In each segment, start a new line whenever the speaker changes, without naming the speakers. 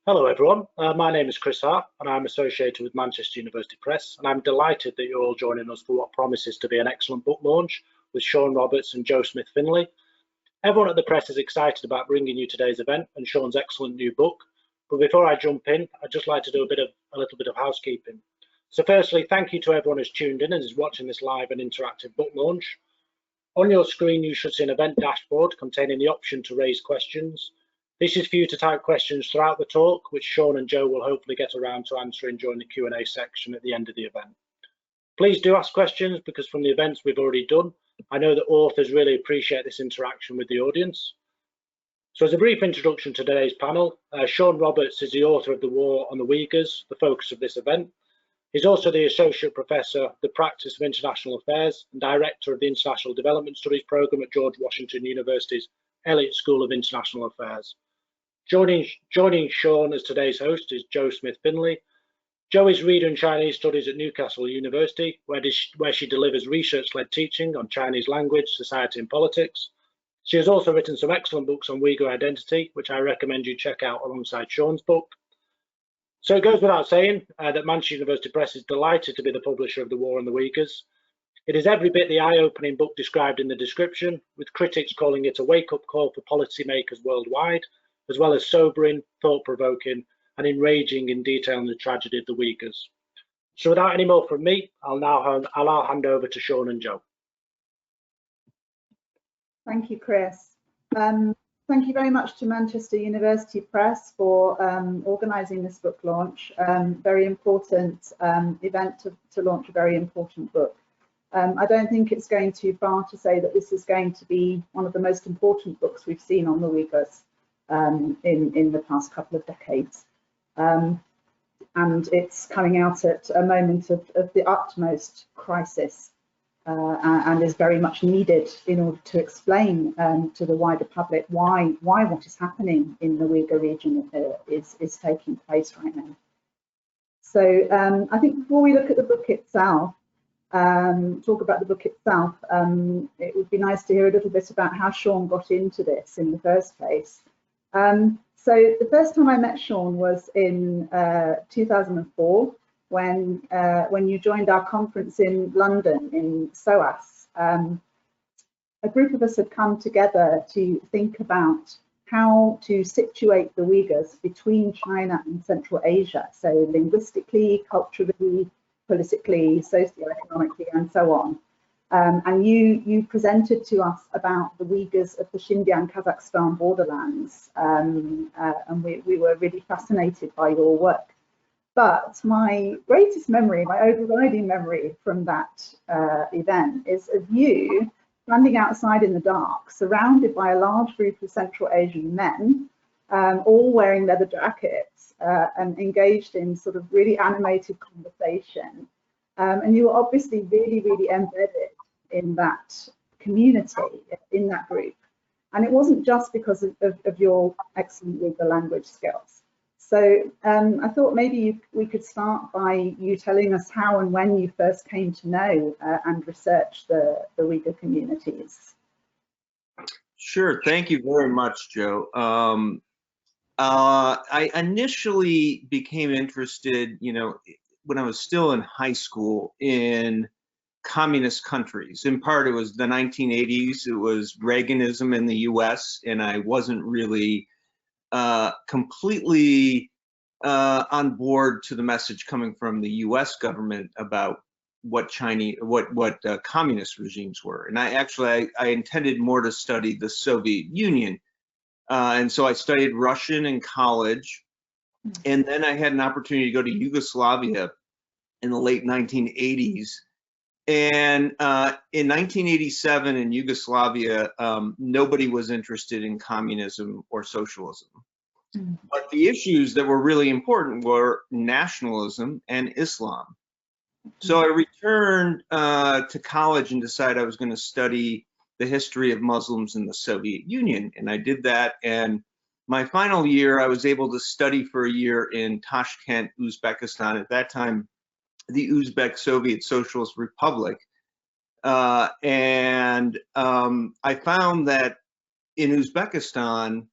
Hello everyone, my name is Chris Hart and I'm associated with Manchester University Press, and I'm delighted that you're all joining us for what promises to be an excellent book launch with Sean Roberts and Joe Smith Finley. Everyone at the press is excited about bringing you today's event and Sean's excellent new book, but before I jump in, I'd just like to do a little bit of housekeeping. So firstly, thank you to everyone who's tuned in and is watching this live and interactive book launch. On your screen you should see an event dashboard containing the option to raise questions. This is for you to type questions throughout the talk, which Sean and Joe will hopefully get around to answering during the Q&A section at the end of the event. Please do ask questions, because from the events we've already done, I know that authors really appreciate this interaction with the audience. So as a brief introduction to today's panel, Sean Roberts is the author of The War on the Uyghurs, the focus of this event. He's also the Associate Professor of the Practice of International Affairs and Director of the International Development Studies Programme at George Washington University's Elliott School of International Affairs. Joining Sean as today's host is Joe Smith Finley. Joe is Reader in Chinese Studies at Newcastle University, where she delivers research-led teaching on Chinese language, society and politics. She has also written some excellent books on Uyghur identity, which I recommend you check out alongside Sean's book. So it goes without saying that Manchester University Press is delighted to be the publisher of The War on the Uyghurs. It is every bit the eye-opening book described in the description, with critics calling it a wake-up call for policymakers worldwide, as well as sobering, thought-provoking, and enraging in detailing the tragedy of the Uyghurs. So without any more from me, I'll now hand over to Sean and Joe.
Thank you, Chris. Thank you very much to Manchester University Press for organising this book launch. Very important event to launch a very important book. I don't think it's going too far to say that this is going to be one of the most important books we've seen on the Uyghurs in the past couple of decades. And it's coming out at a moment of the utmost crisis and is very much needed in order to explain to the wider public why what is happening in the Uyghur region is taking place right now. So I think before we look at the book itself, talk about the book itself, it would be nice to hear a little bit about how Sean got into this in the first place. So the first time I met Sean was in 2004 when you joined our conference in London in SOAS. A group of us had come together to think about how to situate the Uyghurs between China and Central Asia, so linguistically, culturally, politically, socioeconomically, and so on. And you presented to us about the Uyghurs of the Xinjiang, Kazakhstan borderlands, and we were really fascinated by your work. But my greatest memory, my overriding memory from that event is of you standing outside in the dark, surrounded by a large group of Central Asian men, all wearing leather jackets and engaged in sort of really animated conversation. And you were obviously really, really embedded in that community, in that group. And it wasn't just because of your excellent Uyghur language skills. So I thought maybe we could start by you telling us how and when you first came to know and research the Uyghur communities.
Sure, thank you very much, Joe. I initially became interested, when I was still in high school, in communist countries. In part, it was the 1980s. It was Reaganism in the US, and I wasn't really completely on board to the message coming from the US government about what communist regimes were. And I intended more to study the Soviet Union. And so I studied Russian in college. And then I had an opportunity to go to Yugoslavia in the late 1980s. And in 1987 in Yugoslavia, nobody was interested in communism or socialism. But the issues that were really important were nationalism and Islam. So I returned to college and decided I was going to study the history of Muslims in the Soviet Union. And I did that. And my final year, I was able to study for a year in Tashkent, Uzbekistan. At that time, the Uzbek Soviet Socialist Republic. And I found that in Uzbekistan,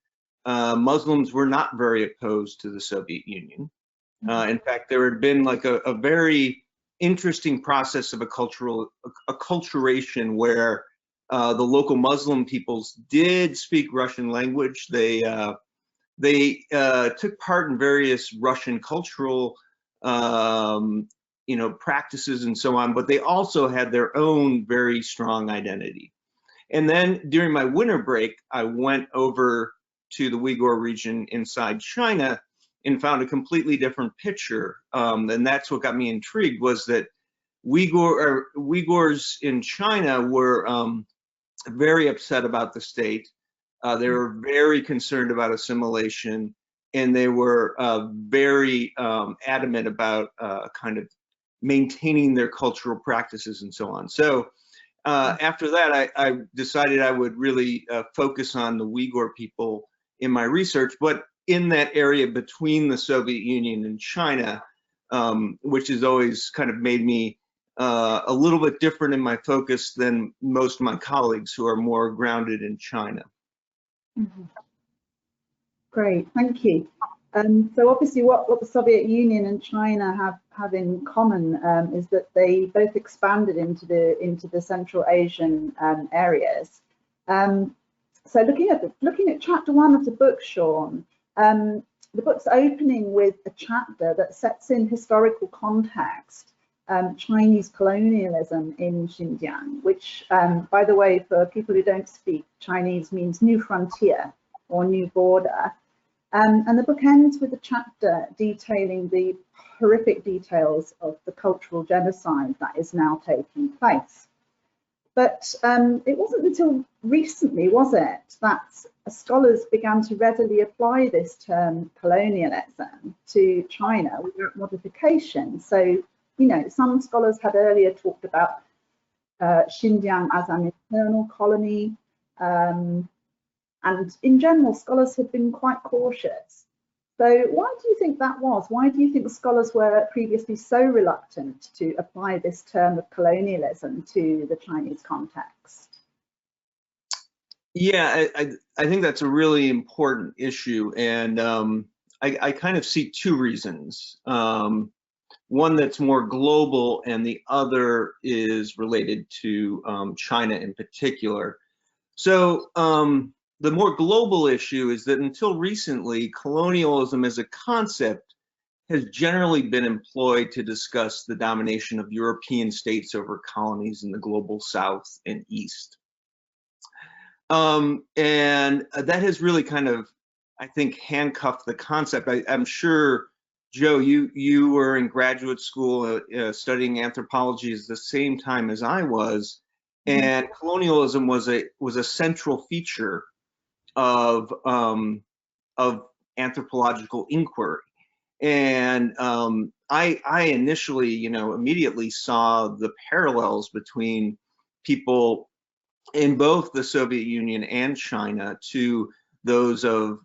Muslims were not very opposed to the Soviet Union. In fact, there had been like a very interesting process of acculturation where the local Muslim peoples did speak Russian language. They took part in various Russian cultural practices and so on, but they also had their own very strong identity. And then during my winter break, I went over to the Uyghur region inside China and found a completely different picture. And that's what got me intrigued, was that Uyghurs in China were very upset about the state. They were very concerned about assimilation, and they were very adamant about kind of maintaining their cultural practices and so on. So after that, I decided I would really focus on the Uyghur people in my research, but in that area between the Soviet Union and China, which has always kind of made me a little bit different in my focus than most of my colleagues who are more grounded in China.
Mm-hmm. Great, thank you. So obviously what the Soviet Union and China have in common is that they both expanded into the Central Asian areas. So looking at chapter 1 of the book, Sean, the book's opening with a chapter that sets in historical context Chinese colonialism in Xinjiang, which, by the way, for people who don't speak Chinese, means new frontier or new border. And the book ends with a chapter detailing the horrific details of the cultural genocide that is now taking place. But it wasn't until recently, was it, that scholars began to readily apply this term colonialism to China without modification. So, some scholars had earlier talked about Xinjiang as an internal colony. And in general, scholars have been quite cautious. So why do you think that was? Why do you think scholars were previously so reluctant to apply this term of colonialism to the Chinese context?
Yeah, I think that's a really important issue. And I kind of see two reasons. One that's more global, and the other is related to China in particular. So the more global issue is that until recently, colonialism as a concept has generally been employed to discuss the domination of European states over colonies in the global South and East. And that has really kind of, I think, handcuffed the concept. I'm sure, Joe, you were in graduate school studying anthropology at the same time as I was, and colonialism was a central feature of anthropological inquiry. And I initially, immediately saw the parallels between people in both the Soviet Union and China to those of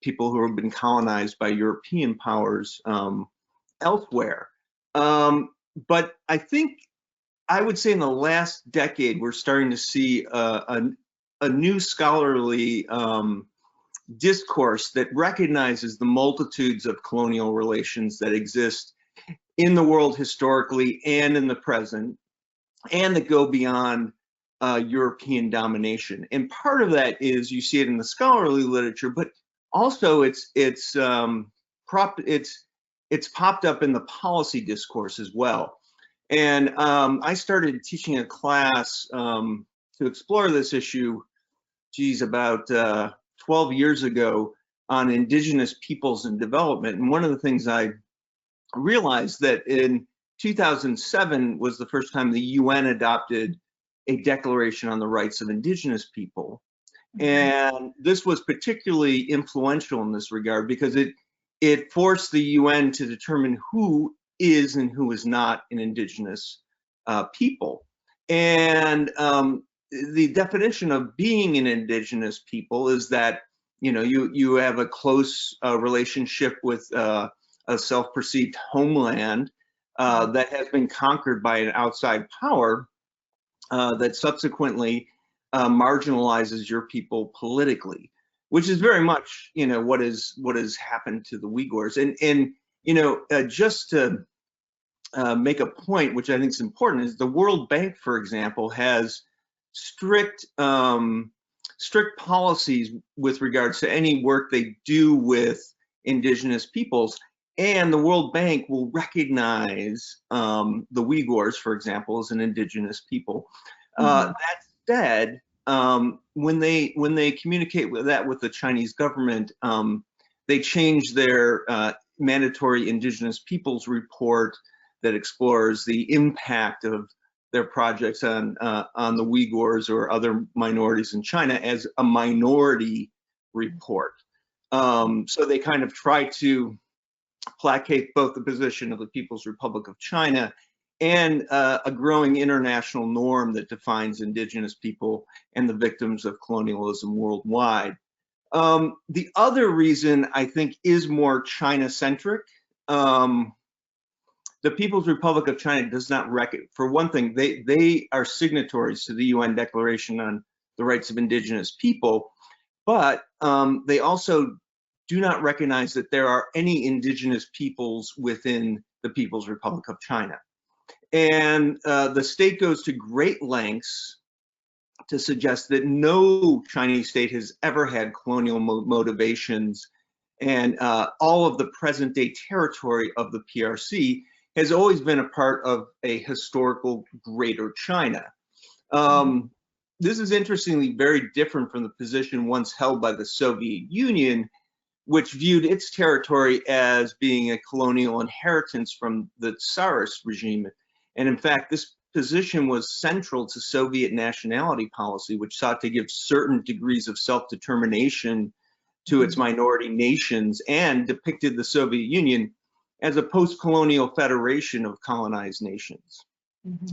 people who have been colonized by European powers elsewhere. But I think I would say in the last decade, we're starting to see a new scholarly discourse that recognizes the multitudes of colonial relations that exist in the world historically and in the present, and that go beyond European domination. And part of that is you see it in the scholarly literature, but also it's popped up in the policy discourse as well. And I started teaching a class to explore this issue, about 12 years ago, on indigenous peoples and development. And one of the things I realized that in 2007 was the first time the UN adopted a declaration on the rights of indigenous people. And this was particularly influential in this regard because it forced the UN to determine who is and who is not an indigenous people. And the definition of being an indigenous people is that you have a close relationship with a self-perceived homeland that has been conquered by an outside power that subsequently marginalizes your people politically. which is very much, what has happened to the Uyghurs. And just to make a point, which I think is important, is the World Bank, for example, has strict policies with regards to any work they do with indigenous peoples. And the World Bank will recognize the Uyghurs, for example, as an indigenous people. That said, when they communicate with the Chinese government, they change their mandatory indigenous peoples report that explores the impact of their projects on the Uyghurs or other minorities in China as a minority report. So they kind of try to placate both the position of the People's Republic of China and a growing international norm that defines indigenous people and the victims of colonialism worldwide. The other reason I think is more China-centric. The People's Republic of China does not for one thing, they are signatories to the UN Declaration on the Rights of Indigenous People, but they also do not recognize that there are any indigenous peoples within the People's Republic of China. And the state goes to great lengths to suggest that no Chinese state has ever had colonial motivations, and all of the present day territory of the PRC has always been a part of a historical Greater China. This is interestingly very different from the position once held by the Soviet Union, which viewed its territory as being a colonial inheritance from the Tsarist regime. And in fact, this position was central to Soviet nationality policy, which sought to give certain degrees of self-determination to its minority nations and depicted the Soviet Union as a post-colonial federation of colonized nations.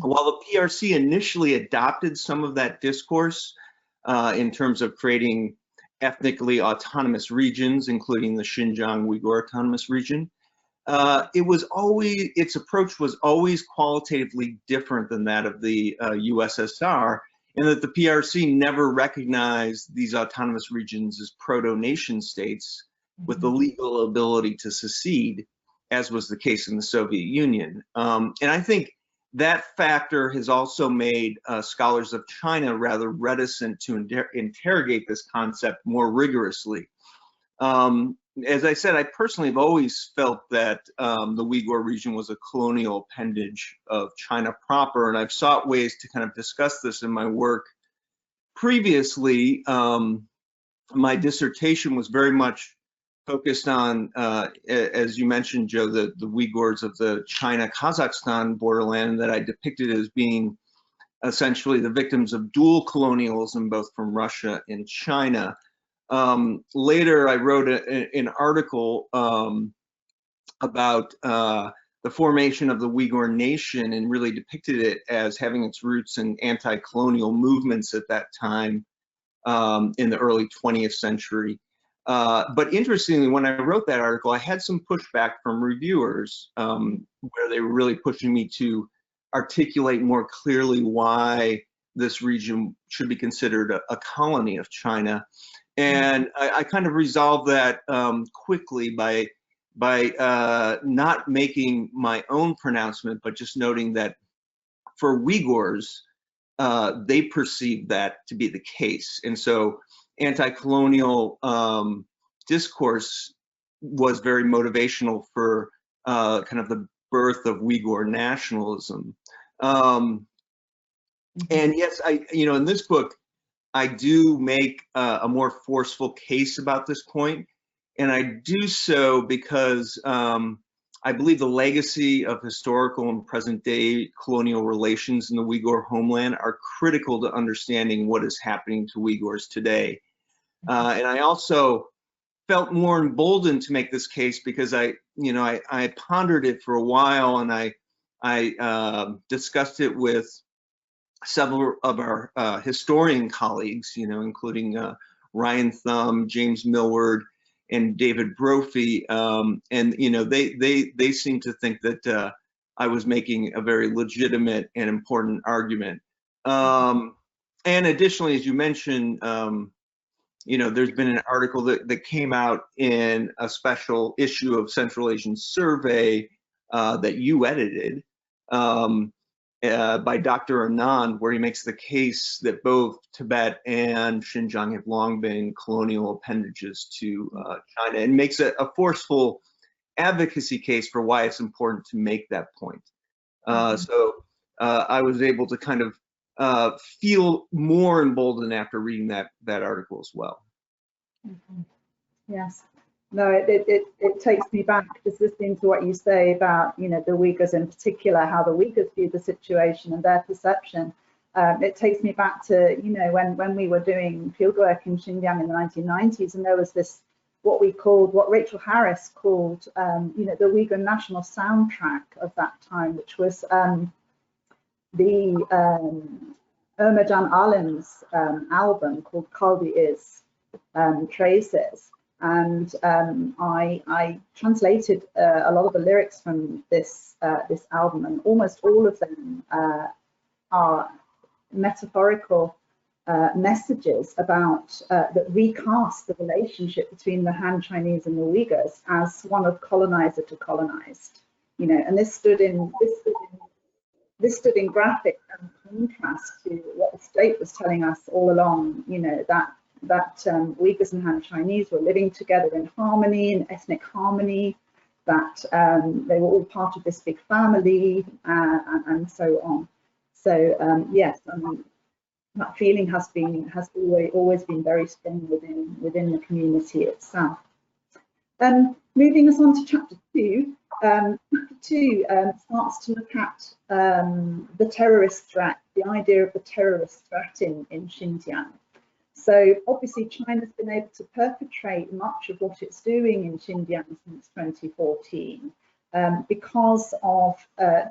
While the PRC initially adopted some of that discourse in terms of creating ethnically autonomous regions, including the Xinjiang Uyghur Autonomous Region, its approach was always qualitatively different than that of the USSR, in that the PRC never recognized these autonomous regions as proto-nation states with the legal ability to secede, as was the case in the Soviet Union. And I think that factor has also made scholars of China rather reticent to interrogate this concept more rigorously. As I said, I personally have always felt that the Uyghur region was a colonial appendage of China proper, and I've sought ways to kind of discuss this in my work. Previously, my dissertation was very much focused on, as you mentioned, Joe, the Uyghurs of the China-Kazakhstan borderland that I depicted as being essentially the victims of dual colonialism, both from Russia and China. Later, I wrote an article about the formation of the Uyghur nation and really depicted it as having its roots in anti-colonial movements at that time in the early 20th century. But interestingly, when I wrote that article, I had some pushback from reviewers where they were really pushing me to articulate more clearly why this region should be considered a colony of China. And I kind of resolved that quickly by not making my own pronouncement, but just noting that for Uyghurs, they perceive that to be the case. And so anti-colonial discourse was very motivational for kind of the birth of Uyghur nationalism. And yes, in this book, I do make a more forceful case about this point, and I do so because I believe the legacy of historical and present-day colonial relations in the Uyghur homeland are critical to understanding what is happening to Uyghurs today. And I also felt more emboldened to make this case because I pondered it for a while, and I discussed it with several of our historian colleagues, including Ryan Thumb, James Millward, and David Brophy, and they seem to think that I was making a very legitimate and important argument. And additionally, as you mentioned, there's been an article that came out in a special issue of Central Asian Survey that you edited by Dr. Anand, where he makes the case that both Tibet and Xinjiang have long been colonial appendages to China, and makes a forceful advocacy case for why it's important to make that point. So I was able to kind of feel more emboldened after reading that article as well.
Yes. No, it takes me back, just listening to what you say about, the Uyghurs in particular, how the Uyghurs view the situation and their perception. It takes me back to, when we were doing fieldwork in Xinjiang in the 1990s, and there was this, what Rachel Harris called, the Uyghur national soundtrack of that time, which was the Ermajan Alim's album called Kalbi Is Traces. And I translated a lot of the lyrics from this album, and almost all of them are metaphorical messages about that recast the relationship between the Han Chinese and the Uyghurs as one of colonizer to colonized. And this stood in graphic contrast to what the state was telling us all along. That Uyghurs and Han Chinese were living together in harmony, in ethnic harmony, that they were all part of this big family, and so on. So yes, that feeling has always been very strong within the community itself. Moving us on to chapter 2. Chapter 2 starts to look at the terrorist threat, the idea of the terrorist threat in Xinjiang. So obviously China's been able to perpetrate much of what it's doing in Xinjiang since 2014 because of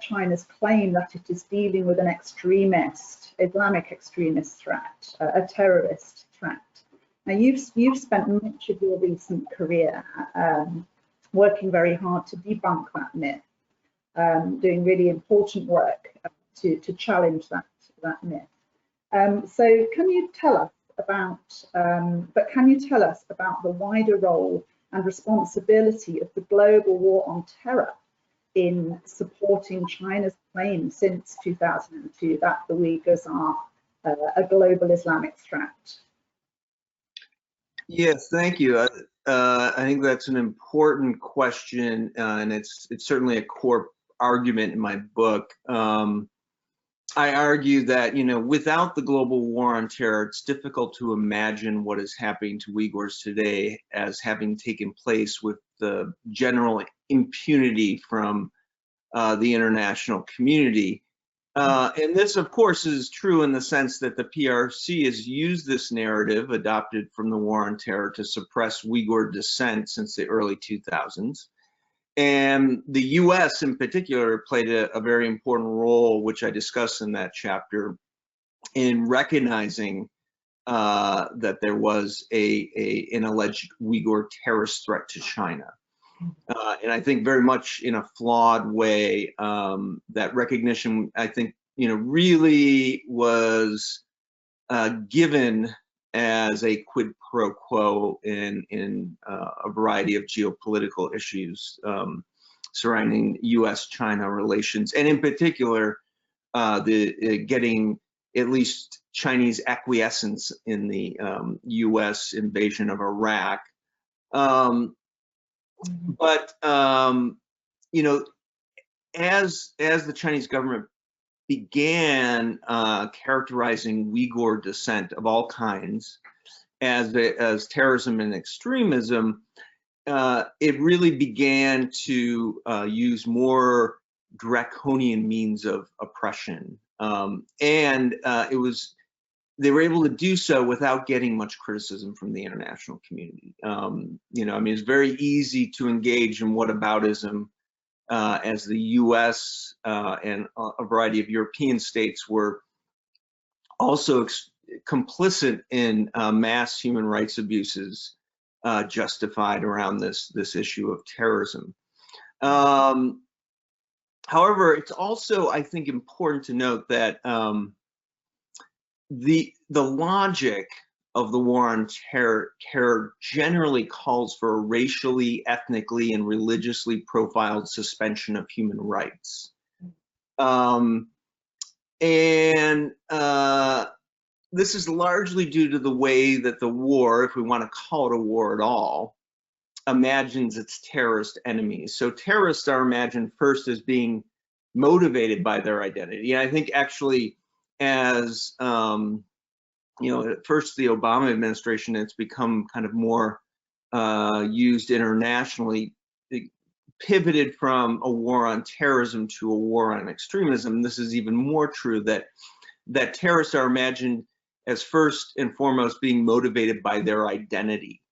China's claim that it is dealing with an Islamic extremist threat, a terrorist threat. Now you've spent much of your recent career working very hard to debunk that myth, doing really important work to challenge that myth. So can you tell us about the wider role and responsibility of the global war on terror in supporting China's claim since 2002 that the Uyghurs are a global Islamic threat?
Yes, thank you. I think that's an important question, and it's certainly a core argument in my book. I argue that, without the global war on terror, it's difficult to imagine what is happening to Uyghurs today as having taken place with the general impunity from the international community. And this, of course, is true in the sense that the PRC has used this narrative adopted from the war on terror to suppress Uyghur dissent since the early 2000s. And the US in particular played a very important role, which I discuss in that chapter, in recognizing that there was an alleged Uyghur terrorist threat to China. And I think very much in a flawed way, that recognition, I think, really was given as a quid pro quo in a variety of geopolitical issues surrounding US-China relations, and in particular, getting at least Chinese acquiescence in the US invasion of Iraq. But as the Chinese government began characterizing Uyghur dissent of all kinds as terrorism and extremism, it really began to use more draconian means of oppression, and they were able to do so without getting much criticism from the international community. It's very easy to engage in whataboutism, as the US and a variety of European states were also complicit in mass human rights abuses justified around this issue of terrorism. However, it's also, I think, important to note that the logic of the war on terror generally calls for a racially, ethnically, and religiously profiled suspension of human rights. This is largely due to the way that the war, if we want to call it a war at all, imagines its terrorist enemies. So terrorists are imagined first as being motivated by their identity. And I think actually, as you know, at first the Obama administration, it's become kind of more used internationally. It pivoted from a war on terrorism to a war on extremism. This is even more true that terrorists are imagined as first and foremost being motivated by their identity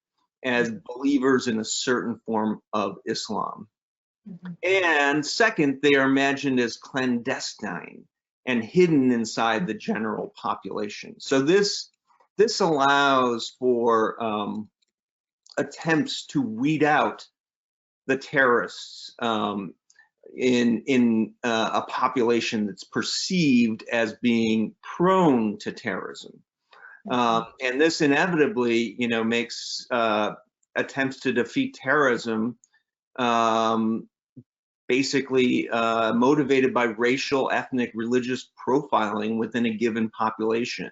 as believers in a certain form of Islam. And second, they are imagined as clandestine and hidden inside the general population. So this allows for attempts to weed out the terrorists in a population that's perceived as being prone to terrorism. And this inevitably, you know, makes attempts to defeat terrorism basically motivated by racial, ethnic, religious profiling within a given population.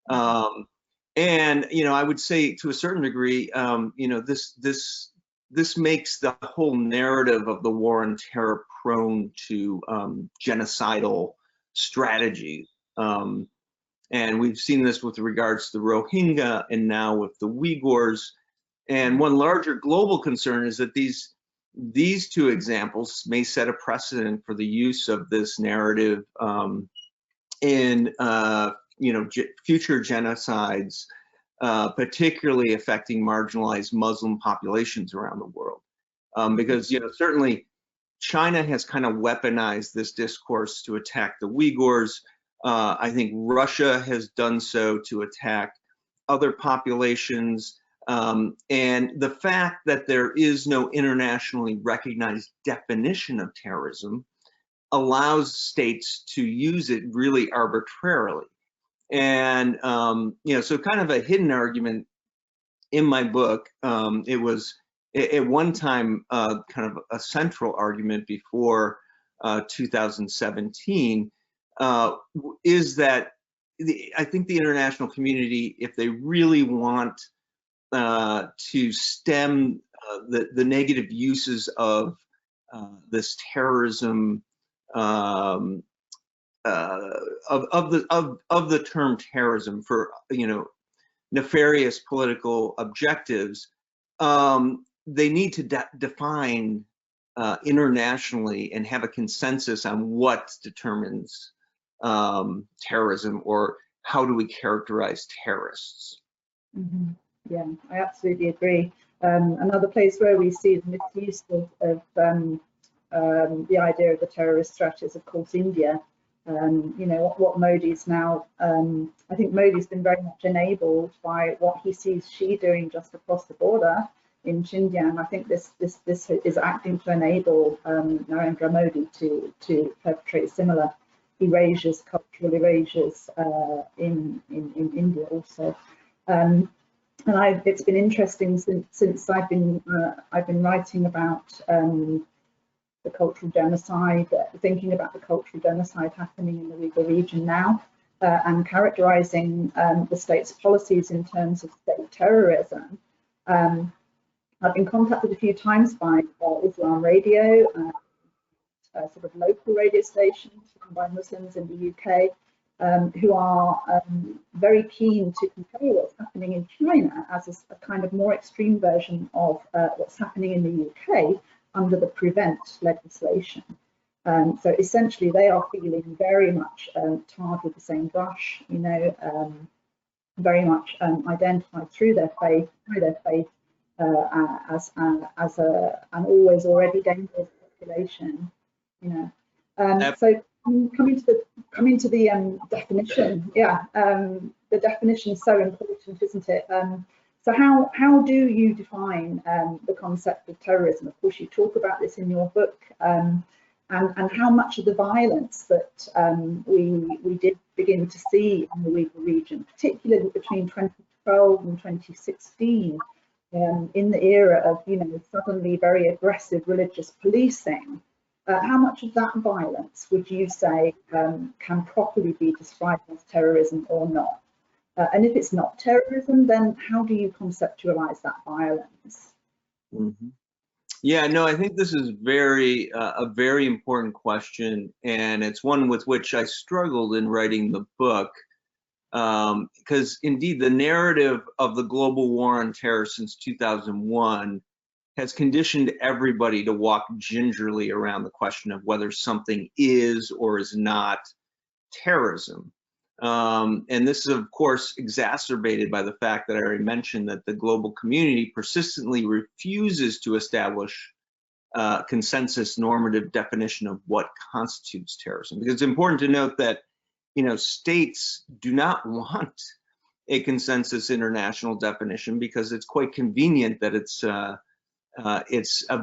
And, you know, I would say to a certain degree, you know, this makes the whole narrative of the war on terror prone to genocidal strategies. And we've seen this with regards to the Rohingya and now with the Uyghurs. And one larger global concern is that these two examples may set a precedent for the use of this narrative in you know, future genocides, particularly affecting marginalized Muslim populations around the world. Because, you know, certainly China has kind of weaponized this discourse to attack the Uyghurs. I think Russia has done so to attack other populations. And the fact that there is no internationally recognized definition of terrorism allows states to use it really arbitrarily. And, you know, so kind of a hidden argument in my book, it was at one time kind of a central argument before 2017, is that I think the international community, if they really want to stem the negative uses of this terrorism, of the term terrorism for, you know, nefarious political objectives, they need to define internationally and have a consensus on what determines terrorism, or how do we characterize terrorists.
Yeah, I absolutely agree. Another place where we see the misuse of the idea of the terrorist threat is, of course, India. You know, what Modi's now, I think Modi's been very much enabled by what he sees Xi doing just across the border in Xinjiang. I think this is acting to enable Narendra Modi to perpetrate similar erasures, cultural erasures in India also. And it's been interesting since I've been writing about the cultural genocide, thinking about the cultural genocide happening in the Uyghur region now, and characterizing the state's policies in terms of state terrorism. I've been contacted a few times by Islam Radio, sort of local radio stations run by Muslims in the UK, who are very keen to compare what's happening in China as a kind of more extreme version of what's happening in the UK under the Prevent legislation. So essentially they are feeling very much tarred with the same brush, you know, very much identified through their faith as an always already dangerous population, you know. So coming to the definition, yeah, the definition is so important, isn't it? So how do you define the concept of terrorism? Of course, you talk about this in your book, and how much of the violence that we did begin to see in the Uyghur region, particularly between 2012 and 2016, in the era of, suddenly very aggressive religious policing, how much of that violence would you say can properly be described as terrorism or not? And if it's not terrorism, then how do you conceptualize that violence?
Mm-hmm. Yeah, no, I think this is a very important question, and it's one with which I struggled in writing the book, because indeed the narrative of the global war on terror since 2001 has conditioned everybody to walk gingerly around the question of whether something is or is not terrorism. And this is, of course, exacerbated by the fact that I already mentioned that the global community persistently refuses to establish a consensus normative definition of what constitutes terrorism. Because it's important to note that, states do not want a consensus international definition because it's quite convenient that it's a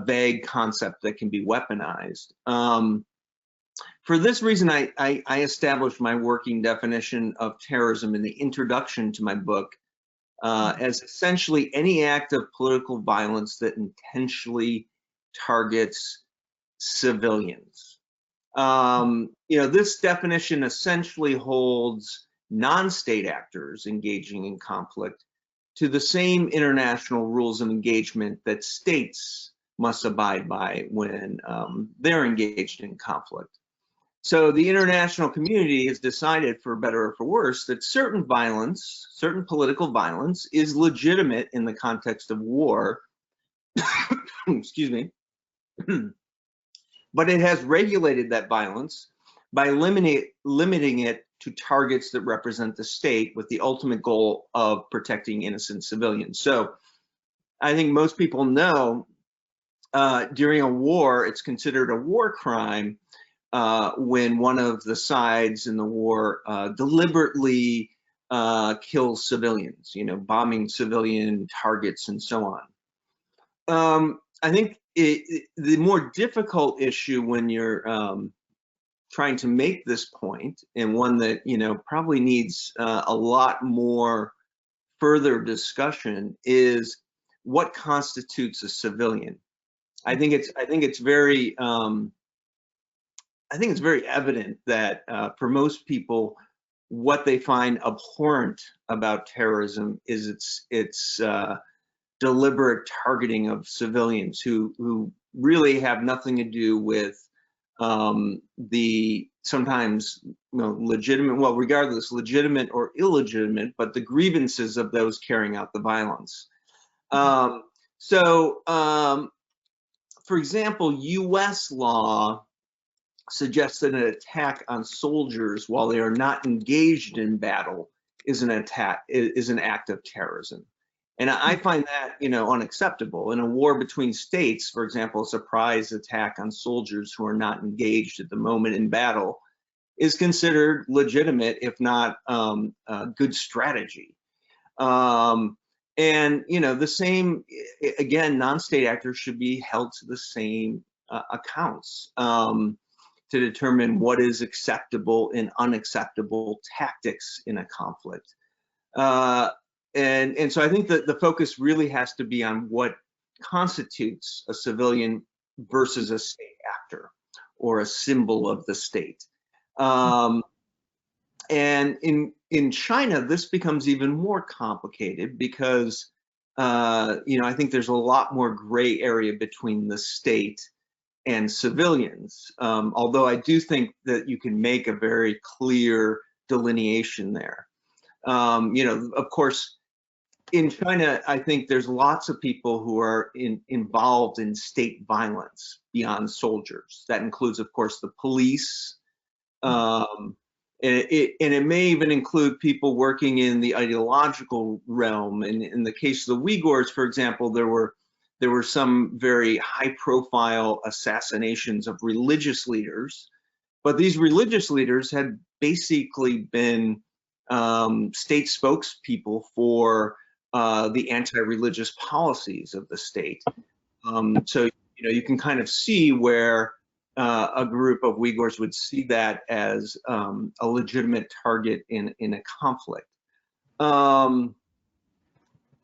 vague concept that can be weaponized. For this reason, I established my working definition of terrorism in the introduction to my book as essentially any act of political violence that intentionally targets civilians. This definition essentially holds non-state actors engaging in conflict to the same international rules of engagement that states must abide by when they're engaged in conflict. So the international community has decided, for better or for worse, that certain violence, certain political violence, is legitimate in the context of war, excuse me, but it has regulated that violence by limiting it to targets that represent the state with the ultimate goal of protecting innocent civilians. So I think most people know during a war, it's considered a war crime when one of the sides in the war deliberately kills civilians, bombing civilian targets and so on. I think the more difficult issue when you're trying to make this point, and one that probably needs a lot more further discussion, is what constitutes a civilian. I think it's very evident that for most people, what they find abhorrent about terrorism is its deliberate targeting of civilians who really have nothing to do with the sometimes legitimate, well, regardless, legitimate or illegitimate, but the grievances of those carrying out the violence. For example, U.S. law suggests that an attack on soldiers while they are not engaged in battle is an act of terrorism. And I find that, unacceptable. In a war between states, for example, a surprise attack on soldiers who are not engaged at the moment in battle is considered legitimate, if not a good strategy. The same, again, non-state actors should be held to the same accounts to determine what is acceptable and unacceptable tactics in a conflict. And so I think that the focus really has to be on what constitutes a civilian versus a state actor or a symbol of the state. And in China, this becomes even more complicated because, I think there's a lot more gray area between the state and civilians, although I do think that you can make a very clear delineation there. Of course, in China, I think there's lots of people who are involved in state violence beyond soldiers. That includes, of course, the police. And it may even include people working in the ideological realm. And in the case of the Uyghurs, for example, there were some very high-profile assassinations of religious leaders. But these religious leaders had basically been state spokespeople for the anti-religious policies of the state. So you can kind of see where a group of Uyghurs would see that as a legitimate target in a conflict.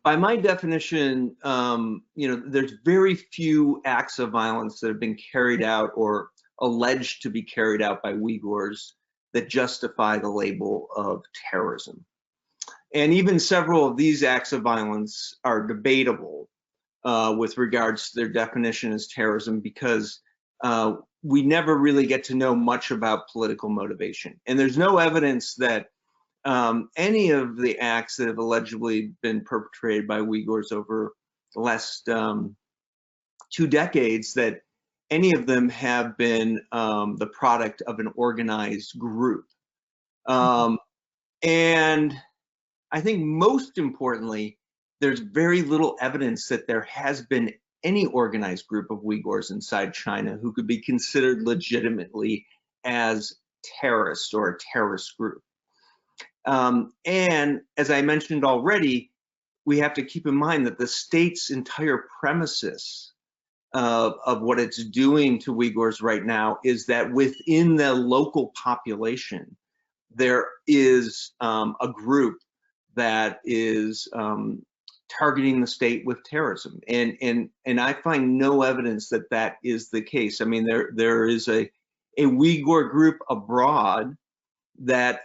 By my definition, there's very few acts of violence that have been carried out or alleged to be carried out by Uyghurs that justify the label of terrorism. And even several of these acts of violence are debatable with regards to their definition as terrorism, because we never really get to know much about political motivation. And there's no evidence that any of the acts that have allegedly been perpetrated by Uyghurs over the last 2 decades, that any of them have been the product of an organized group. And I think most importantly, there's very little evidence that there has been any organized group of Uyghurs inside China who could be considered legitimately as terrorists or a terrorist group. And as I mentioned already, we have to keep in mind that the state's entire premises of what it's doing to Uyghurs right now is that within the local population, there is a group that is targeting the state with terrorism, and I find no evidence that that is the case. I mean, there is a Uyghur group abroad that,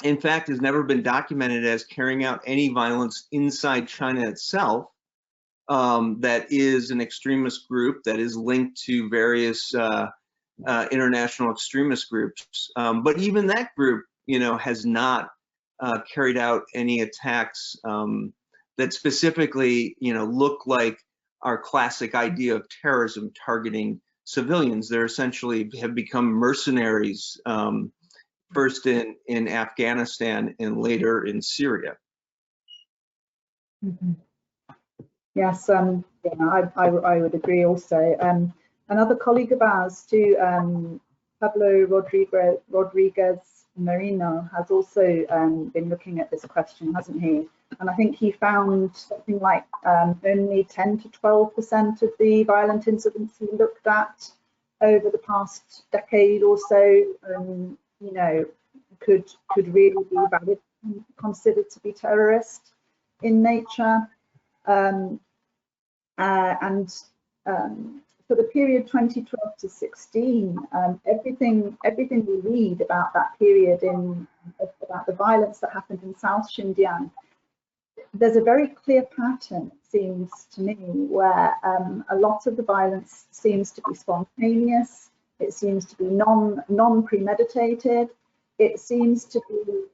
in fact, has never been documented as carrying out any violence inside China itself. That is an extremist group that is linked to various international extremist groups, but even that group, has not carried out any attacks that specifically, look like our classic idea of terrorism targeting civilians. They're essentially have become mercenaries, first in Afghanistan and later in Syria.
Mm-hmm. Yes, I would agree also. Another colleague of ours too, Pablo Rodriguez Merino, has also been looking at this question, hasn't he? And I think he found something like only 10 to 12% of the violent incidents he looked at over the past decade or so, could really be valid, considered to be terrorist in nature. For the period 2012 to 16, everything we read about that period about the violence that happened in South Xinjiang, there's a very clear pattern, it seems to me, where a lot of the violence seems to be spontaneous. It seems to be non-premeditated. It seems to be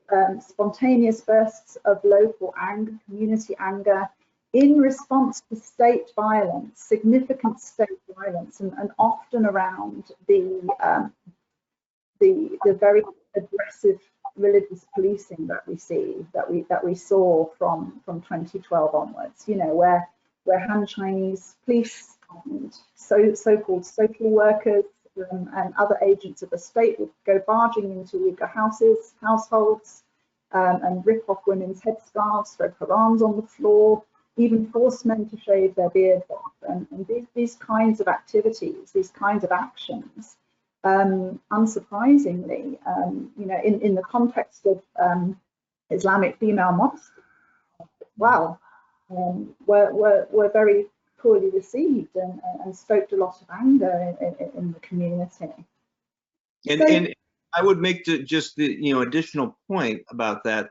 spontaneous bursts of local anger, community anger, in response to state violence, significant state violence, and often around the very aggressive religious policing that we see, that we saw from 2012 onwards. Where Han Chinese police and so-called social workers and other agents of the state would go barging into Uyghur households and rip off women's headscarves, throw Qurans on the floor, even force men to shave their beards off. And these kinds of activities, these kinds of actions, unsurprisingly, in the context of Islamic female modesty, were very poorly received and stoked a lot of anger in the community.
And I would make just the additional point about that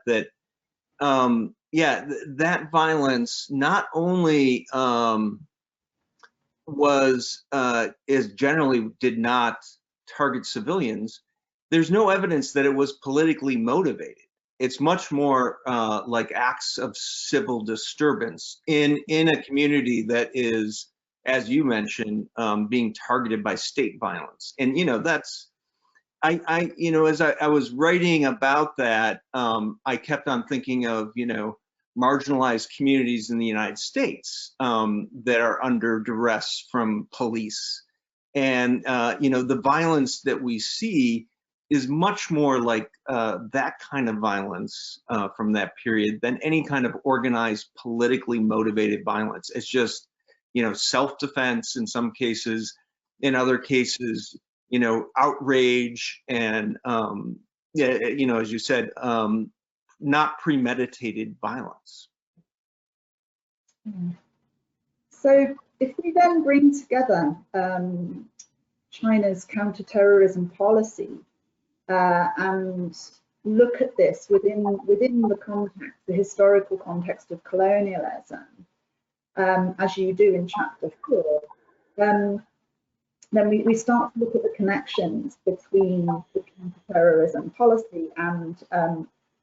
that violence not only generally did not target civilians, there's no evidence that it was politically motivated. It's much more like acts of civil disturbance in a community that is, as you mentioned, being targeted by state violence. And that's, as I was writing about that, I kept on thinking of marginalized communities in the United States that are under duress from police, and the violence that we see is much more like that kind of violence from that period than any kind of organized, politically motivated violence. It's just, self-defense in some cases, in other cases, outrage and, as you said, not premeditated violence.
So if we then bring together China's counter-terrorism policy and look at this within the context, the historical context of colonialism, as you do in chapter 4, then we start to look at the connections between the counter-terrorism policy and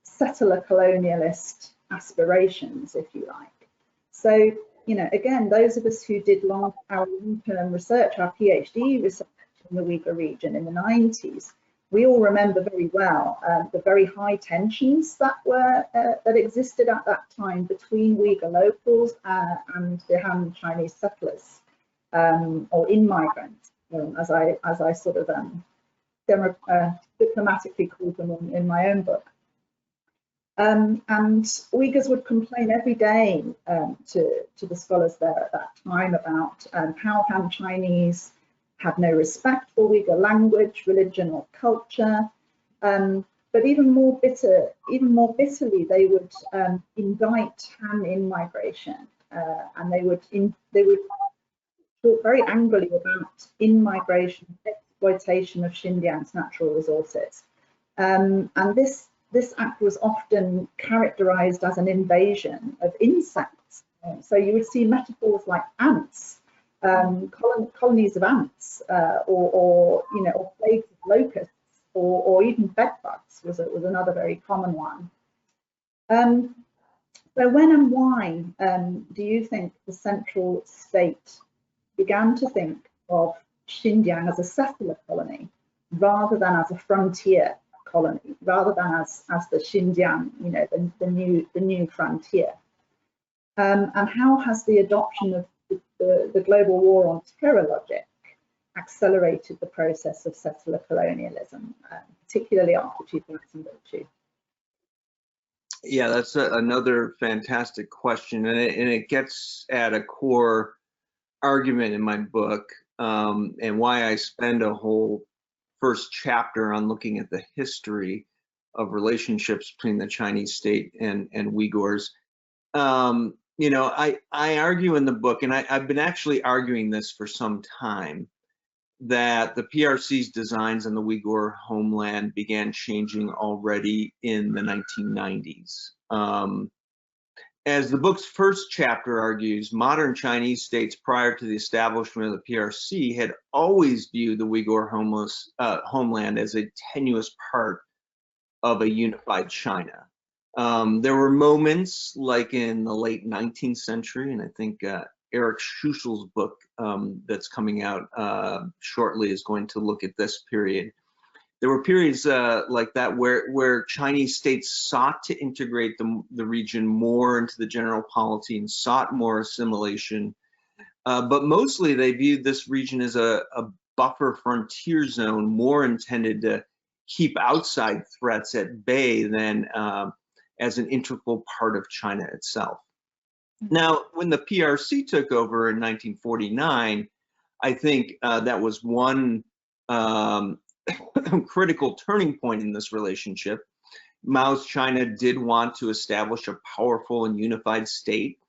settler colonialist aspirations, if you like. So, you know, again, those of us who did our long-term research, our PhD research in the Uyghur region in the 90s, we all remember very well the very high tensions that existed at that time between Uyghur locals and the Han Chinese settlers or in-migrants, as I sort of diplomatically called them in my own book. And Uyghurs would complain every day to the scholars there at that time about how Han Chinese had no respect for Uyghur language, religion, or culture. But even more bitterly, they would indict Han in-migration, and they would talk very angrily about in-migration exploitation of Xinjiang's natural resources. And this act was often characterized as an invasion of insects. So you would see metaphors like ants, colonies of ants, or plagues of locusts, or even bedbugs was another very common one. So when and why do you think the central state began to think of Xinjiang as a settler colony rather than as a frontier colony, rather than as the Xinjiang, you know, the new frontier? And how has the adoption of the global war on terror logic accelerated the process of settler colonialism, particularly after 2002?
Yeah, that's another fantastic question, and it gets at a core argument in my book, and why I spend a whole first chapter on looking at the history of relationships between the Chinese state and Uyghurs. You know, I argue in the book, and I've been actually arguing this for some time, that the PRC's designs on the Uyghur homeland began changing already in the 1990s. As the book's first chapter argues, modern Chinese states prior to the establishment of the PRC had always viewed the Uyghur homeland as a tenuous part of a unified China. There were moments like in the late 19th century, and I think Eric Schussel's book that's coming out shortly is going to look at this period. There were periods like that where Chinese states sought to integrate the region more into the general polity and sought more assimilation. But mostly they viewed this region as a buffer frontier zone, more intended to keep outside threats at bay than as an integral part of China itself. Now, when the PRC took over in 1949, I think that was one critical turning point in this relationship. Mao's China did want to establish a powerful and unified state,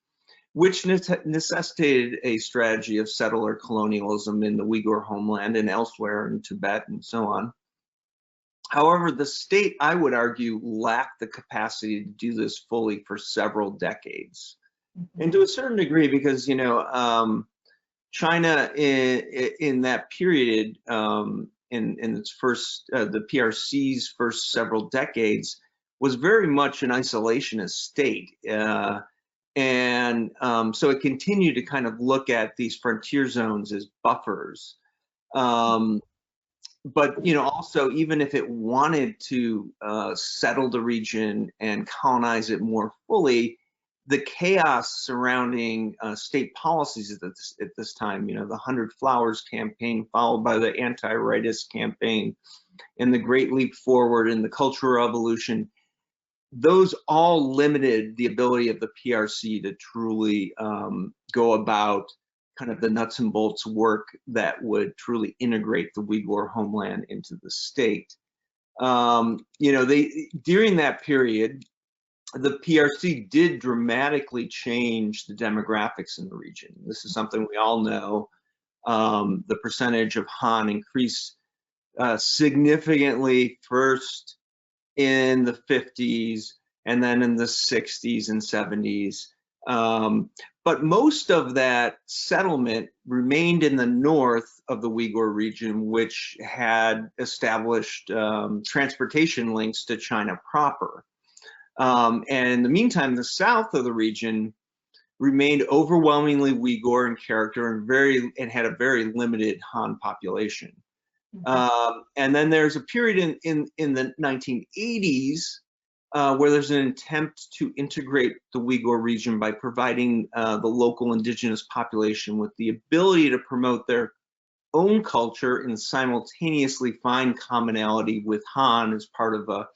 which necessitated a strategy of settler colonialism in the Uyghur homeland and elsewhere in Tibet and so on. However, the state, I would argue, lacked the capacity to do this fully for several decades. And to a certain degree, because, you know, China in that period, in its first, the PRC's first several decades, was very much an isolationist state. And so it continued to kind of look at these frontier zones as buffers. But, you know, also, even if it wanted to settle the region and colonize it more fully, the chaos surrounding state policies at this time, you know, the 100 Flowers campaign followed by the anti-rightist campaign and the Great Leap Forward and the Cultural Revolution, those all limited the ability of the PRC to truly go about kind of the nuts and bolts work that would truly integrate the Uyghur homeland into the state. You know, during that period, the PRC did dramatically change the demographics in the region. This is something we all know. The percentage of Han increased significantly, first in the 50s and then in the 60s and 70s. But most of that settlement remained in the north of the Uyghur region, which had established transportation links to China proper. And in the meantime, the south of the region remained overwhelmingly Uyghur in character and had a very limited Han population. And then there's a period in the 1980s where there's an attempt to integrate the Uyghur region by providing the local indigenous population with the ability to promote their own culture and simultaneously find commonality with Han as part of a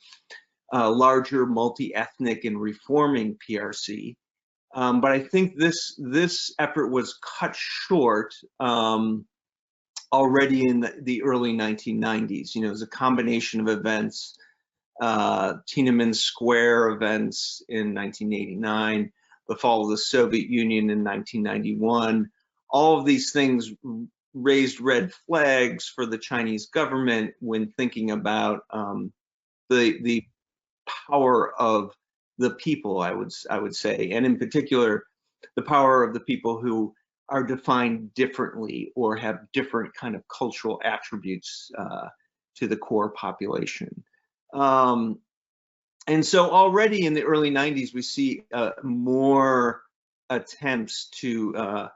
larger multi-ethnic and reforming PRC. But I think this effort was cut short already in the early 1990s. You know, it was a combination of events, Tiananmen Square events in 1989, the fall of the Soviet Union in 1991. All of these things raised red flags for the Chinese government when thinking about the power of the people, I would say, and in particular, the power of the people who are defined differently or have different kind of cultural attributes to the core population. And so already in the early 90s, we see more attempts to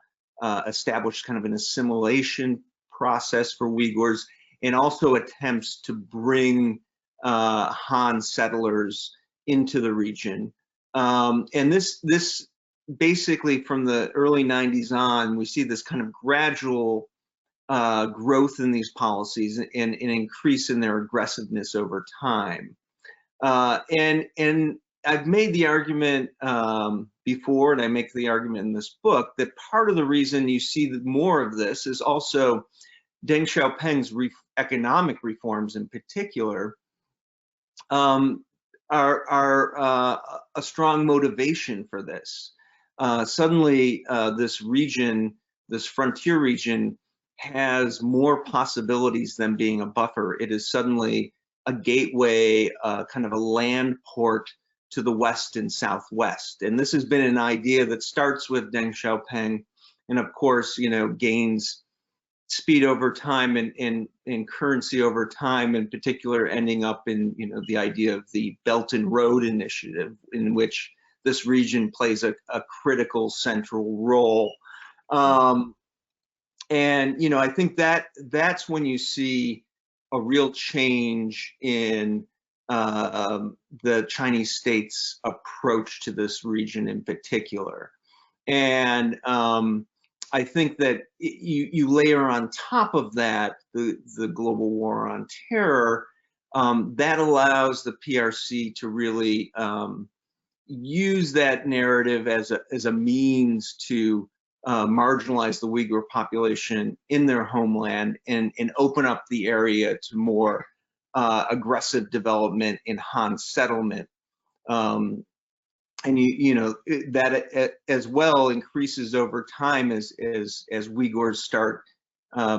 establish kind of an assimilation process for Uyghurs, and also attempts to bring Han settlers into the region. And this basically from the early 90s on, we see this kind of gradual growth in these policies and an increase in their aggressiveness over time. And I've made the argument before, and I make the argument in this book, that part of the reason you see more of this is also Deng Xiaoping's economic reforms in particular are a strong motivation for this. Suddenly, this region, this frontier region, has more possibilities than being a buffer. It is suddenly a gateway, kind of a land port to the west and southwest. And this has been an idea that starts with Deng Xiaoping, and of course, you know, gains speed over time and currency over time, in particular ending up in, you know, the idea of the Belt and Road Initiative, in which this region plays a critical central role. And, you know, I think that's when you see a real change in the Chinese state's approach to this region in particular. And I think that you layer on top of that the global war on terror, that allows the PRC to really use that narrative as a means to marginalize the Uyghur population in their homeland and open up the area to more aggressive development in Han settlement. And you know that as well increases over time as Uyghurs start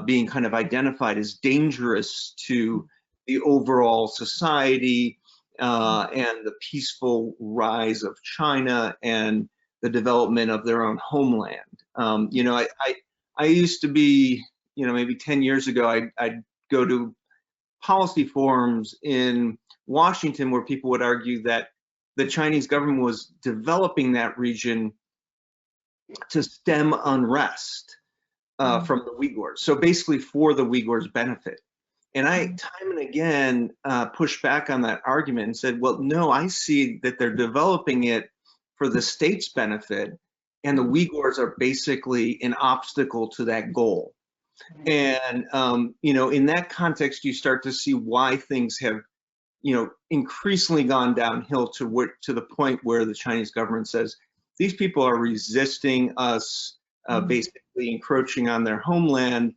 being kind of identified as dangerous to the overall society and the peaceful rise of China and the development of their own homeland. You know, I used to be, you know, maybe 10 years ago, I'd go to policy forums in Washington where people would argue that the Chinese government was developing that region to stem unrest from the Uyghurs. So basically for the Uyghurs' benefit. And I, time and again, pushed back on that argument and said, well, no, I see that they're developing it for the state's benefit, and the Uyghurs are basically an obstacle to that goal. And, you know, in that context, you start to see why things have, you know, increasingly gone downhill to the point where the Chinese government says, these people are resisting us, basically encroaching on their homeland.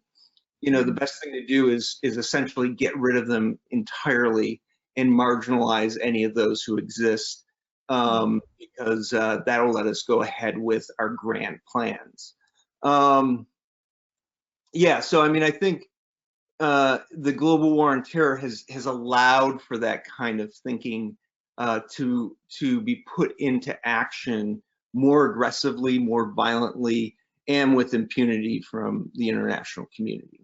You know, the best thing to do is essentially get rid of them entirely and marginalize any of those who exist because that'll let us go ahead with our grand plans. Yeah, so I mean, I think the global war on terror has allowed for that kind of thinking to be put into action more aggressively, more violently, and with impunity from the international community.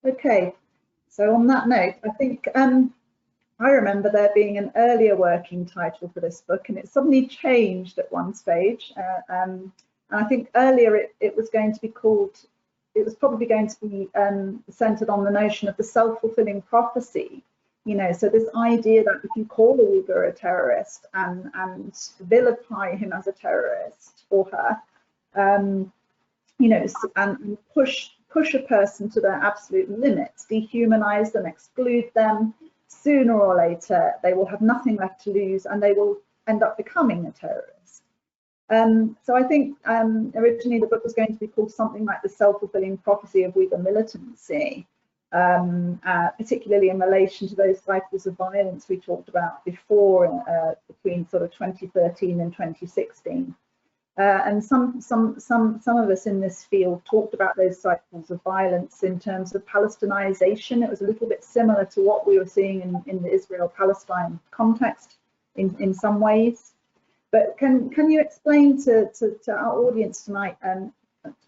Okay, so on that note, I think I remember there being an earlier working title for this book, and it suddenly changed at one stage. And I think earlier it was going to be called, it was probably going to be centered on the notion of the self-fulfilling prophecy. You know, so this idea that if you call a Uyghur a terrorist and vilify him as a terrorist or her, you know, and push a person to their absolute limits, dehumanize them, exclude them, sooner or later they will have nothing left to lose and they will end up becoming a terrorist. So I think originally the book was going to be called something like The Self-Fulfilling Prophecy of Uyghur Militancy, particularly in relation to those cycles of violence we talked about before, between sort of 2013 and 2016. And some of us in this field talked about those cycles of violence in terms of Palestinization. It was a little bit similar to what we were seeing in the Israel-Palestine context in some ways. But can you explain to our audience tonight,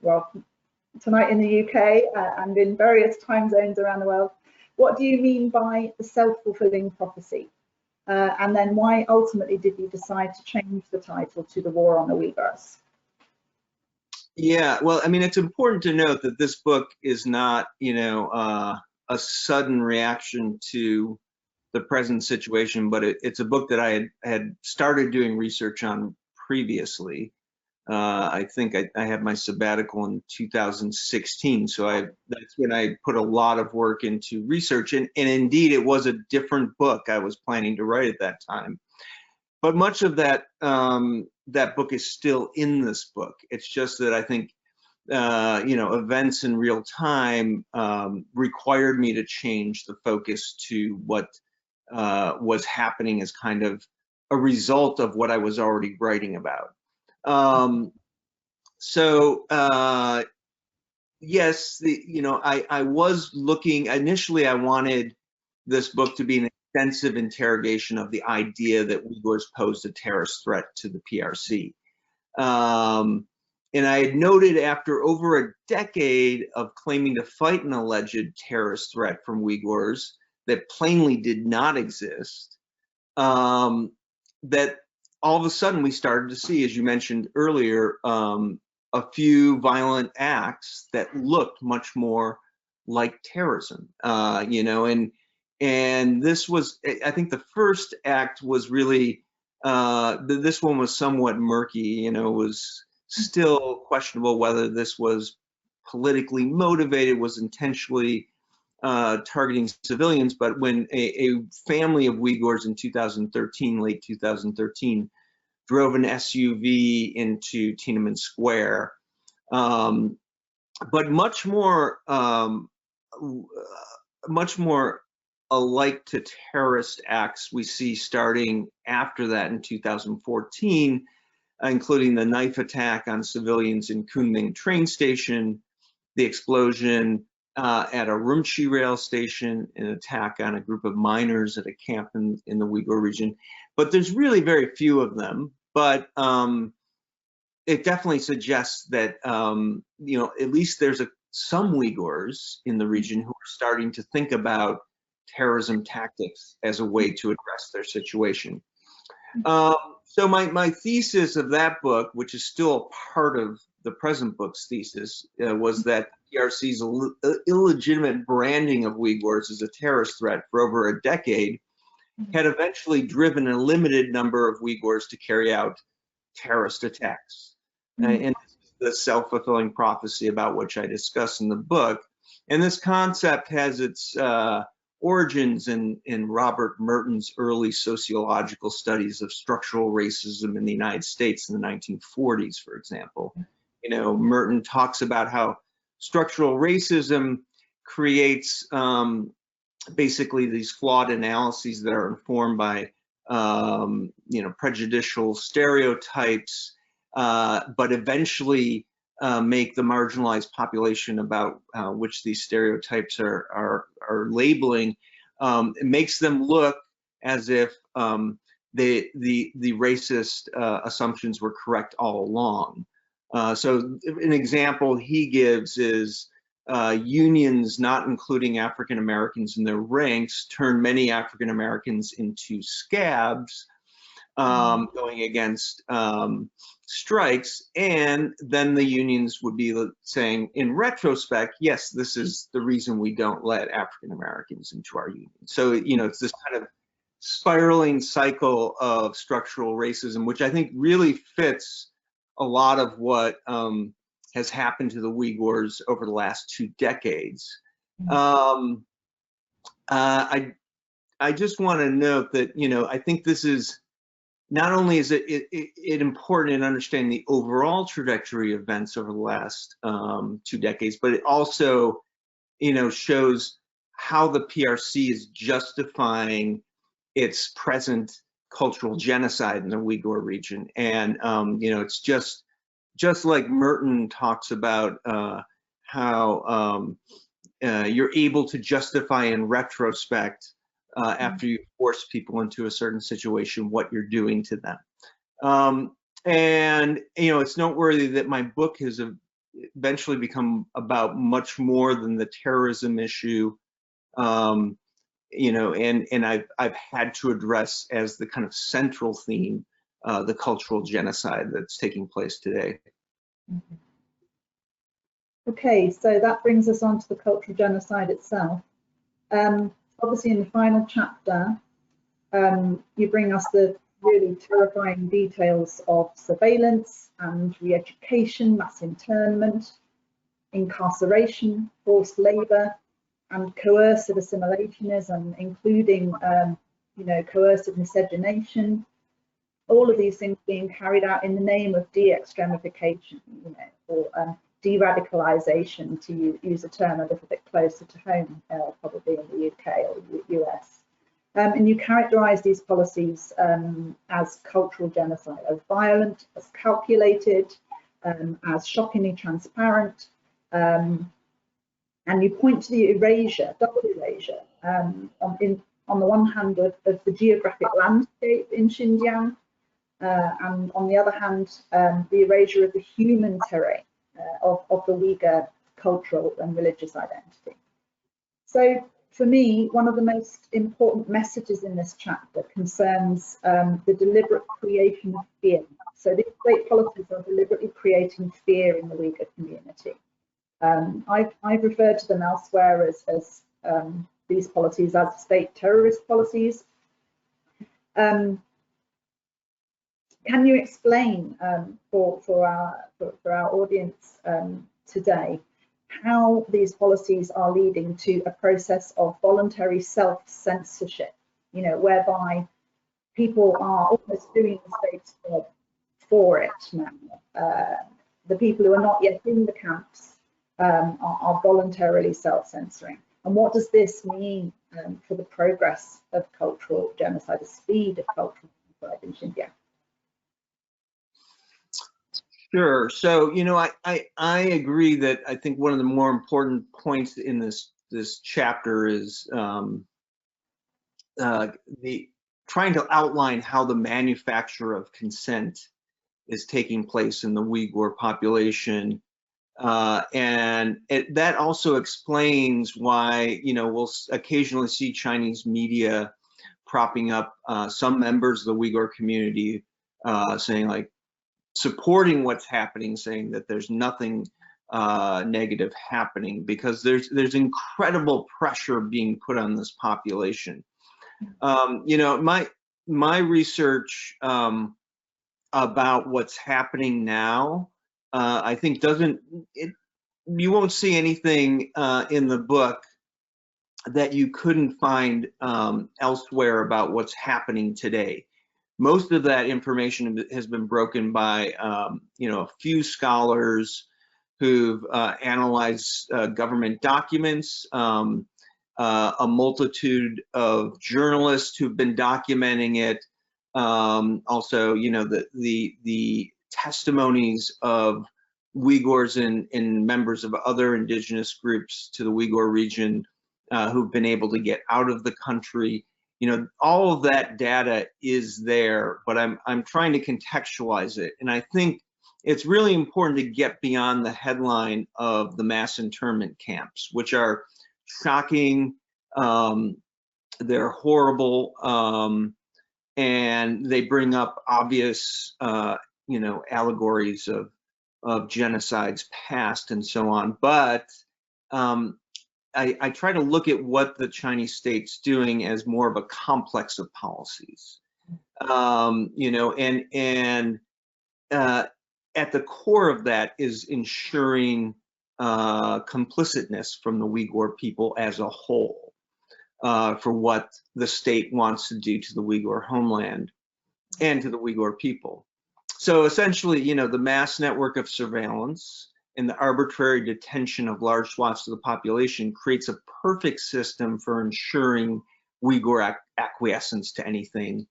well, tonight in the UK and in various time zones around the world, what do you mean by the self-fulfilling prophecy? And then why ultimately did you decide to change the title to The War on the Uyghurs?
Yeah, well, I mean, it's important to note that this book is not, you know, a sudden reaction to the present situation, but it's a book that I had started doing research on previously. I think I had my sabbatical in 2016, so that's when I put a lot of work into research, and indeed it was a different book I was planning to write at that time. But much of that that book is still in this book. It's just that I think you know, events in real time required me to change the focus to what was happening as kind of a result of what I was already writing about. Yes, you know, I was looking, initially I wanted this book to be an extensive interrogation of the idea that Uyghurs posed a terrorist threat to the PRC. And I had noted after over a decade of claiming to fight an alleged terrorist threat from Uyghurs that plainly did not exist, that all of a sudden we started to see, as you mentioned earlier, a few violent acts that looked much more like terrorism, you know, and this was, I think the first act was really, this one was somewhat murky, you know, was still questionable whether this was politically motivated, was intentionally targeting civilians, but when a family of Uyghurs in 2013, late 2013, drove an SUV into Tiananmen Square, but much more alike to terrorist acts we see starting after that in 2014, including the knife attack on civilians in Kunming train station, the explosion at a Urumqi rail station, an attack on a group of miners at a camp in the Uyghur region. But there's really very few of them, but it definitely suggests that, you know, at least there's some Uyghurs in the region who are starting to think about terrorism tactics as a way to address their situation. So my thesis of that book, which is still a part of the present book's thesis, was that PRC's illegitimate branding of Uyghurs as a terrorist threat for over a decade had eventually driven a limited number of Uyghurs to carry out terrorist attacks. And this is the self-fulfilling prophecy about which I discuss in the book. And this concept has its origins in Robert Merton's early sociological studies of structural racism in the United States in the 1940s, for example. You know, Merton talks about how structural racism creates basically these flawed analyses that are informed by prejudicial stereotypes, but eventually make the marginalized population about which these stereotypes are labeling. It makes them look as if the racist assumptions were correct all along. So an example he gives is unions not including African Americans in their ranks turn many African Americans into scabs, going against strikes, and then the unions would be saying in retrospect, yes, this is the reason we don't let African Americans into our union. So it's this kind of spiraling cycle of structural racism, which I think really fits a lot of what has happened to the Uyghurs over the last 2 decades. I just want to note that I think this is not only is it important in understanding the overall trajectory of events over the last 2 decades, but it also shows how the PRC is justifying its present cultural genocide in the Uyghur region. And it's just like Merton talks about how you're able to justify in retrospect after you force people into a certain situation what you're doing to them. And it's noteworthy that my book has eventually become about much more than the terrorism issue. And I've had to address as the kind of central theme the cultural genocide that's taking place today.
Okay, so that brings us on to the cultural genocide itself. Obviously, in the final chapter, you bring us the really terrifying details of surveillance and re-education, mass internment, incarceration, forced labour, and coercive assimilationism, including, coercive miscegenation. All of these things being carried out in the name of de-extremification, or de-radicalization, to use a term a little bit closer to home, probably in the UK or US. And you characterize these policies as cultural genocide, as violent, as calculated, as shockingly transparent. And you point to the erasure, double erasure, on the one hand of the geographic landscape in Xinjiang, and on the other hand, the erasure of the human terrain of the Uyghur cultural and religious identity. So for me, one of the most important messages in this chapter concerns the deliberate creation of fear. So these state policies are deliberately creating fear in the Uyghur community. I've referred to them elsewhere as these policies as state terrorist policies. Can you explain for our audience today how these policies are leading to a process of voluntary self-censorship, whereby people are almost doing the state's job for it now? The people who are not yet in the camps are voluntarily self-censoring. And what does this mean for the progress of cultural genocide, the speed of cultural genocide in Xinjiang?
Sure. So, I agree that I think one of the more important points in this chapter is the trying to outline how the manufacture of consent is taking place in the Uyghur population. And that also explains why, we'll occasionally see Chinese media propping up some members of the Uyghur community saying, supporting what's happening, saying that there's nothing negative happening, because there's incredible pressure being put on this population. My research about what's happening now, I think you won't see anything in the book that you couldn't find elsewhere about what's happening today. Most of that information has been broken by a few scholars who've analyzed government documents, a multitude of journalists who've been documenting it. Also, you know, the testimonies of Uyghurs and members of other indigenous groups to the Uyghur region who've been able to get out of the country. You know, all of that data is there, but I'm trying to contextualize it. And I think it's really important to get beyond the headline of the mass internment camps, which are shocking, they're horrible, and they bring up obvious, you know, allegories of genocides past and so on. But I try to look at what the Chinese state's doing as more of a complex of policies, you know, and at the core of that is ensuring complicitness from the Uyghur people as a whole for what the state wants to do to the Uyghur homeland and to the Uyghur people. So essentially, you know, the mass network of surveillance and the arbitrary detention of large swaths of the population creates a perfect system for ensuring Uyghur acquiescence to anything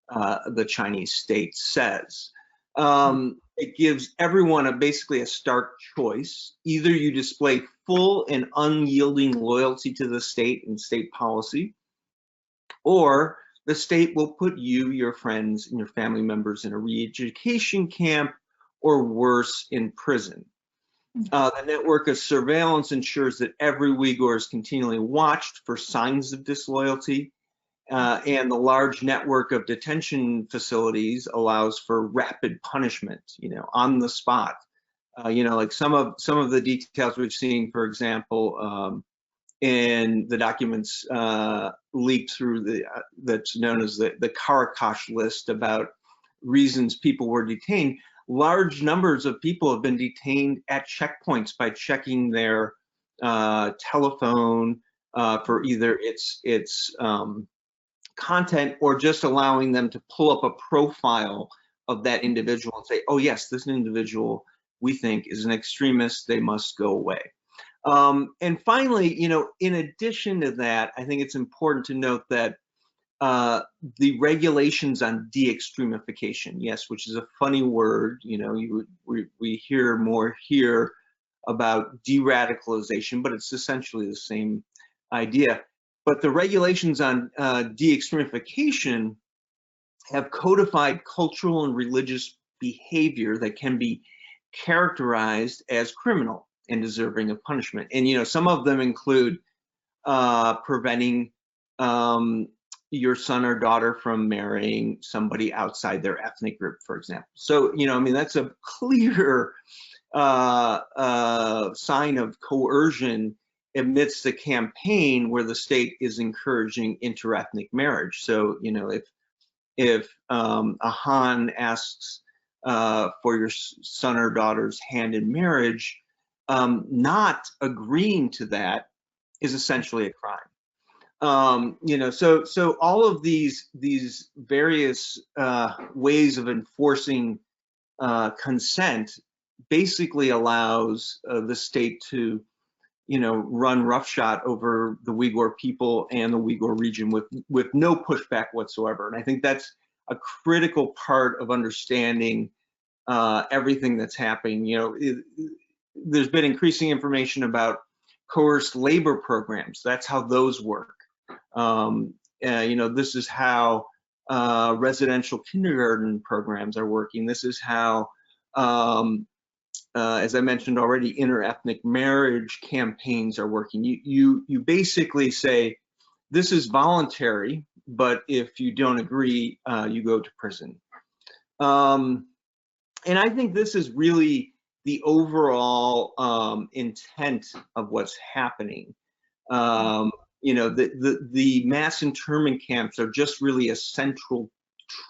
the Chinese state says. It gives everyone basically a stark choice. Either you display full and unyielding loyalty to the state and state policy, or the state will put you, your friends, and your family members in a re-education camp, or worse, in prison. The network of surveillance ensures that every Uyghur is continually watched for signs of disloyalty, and the large network of detention facilities allows for rapid punishment, you know, on the spot. You know, like some of the details we've seen, for example, in the documents leaked through that's known as the Karakash list about reasons people were detained. Large numbers of people have been detained at checkpoints by checking their telephone for either its content or just allowing them to pull up a profile of that individual and say, oh yes, this individual we think is an extremist, they must go away. And finally, you know, in addition to that, I think it's important to note that the regulations on de-extremification, yes, which is a funny word, you know, we hear more here about de-radicalization, but it's essentially the same idea. But the regulations on de-extremification have codified cultural and religious behavior that can be characterized as criminal and deserving of punishment. And, you know, some of them include preventing your son or daughter from marrying somebody outside their ethnic group, for example. So, you know, I mean, that's a clear sign of coercion amidst the campaign where the state is encouraging interethnic marriage. So, you know, if a Han asks for your son or daughter's hand in marriage, not agreeing to that is essentially a crime. You know, so all of these various ways of enforcing consent basically allows the state to, you know, run roughshod over the Uyghur people and the Uyghur region with no pushback whatsoever. And I think that's a critical part of understanding everything that's happening. You know, there's been increasing information about coerced labor programs. That's how those work. You know, this is how residential kindergarten programs are working. This is how, as I mentioned already, interethnic marriage campaigns are working. You basically say, this is voluntary, but if you don't agree, you go to prison. And I think this is really the overall intent of what's happening. You know, the mass internment camps are just really a central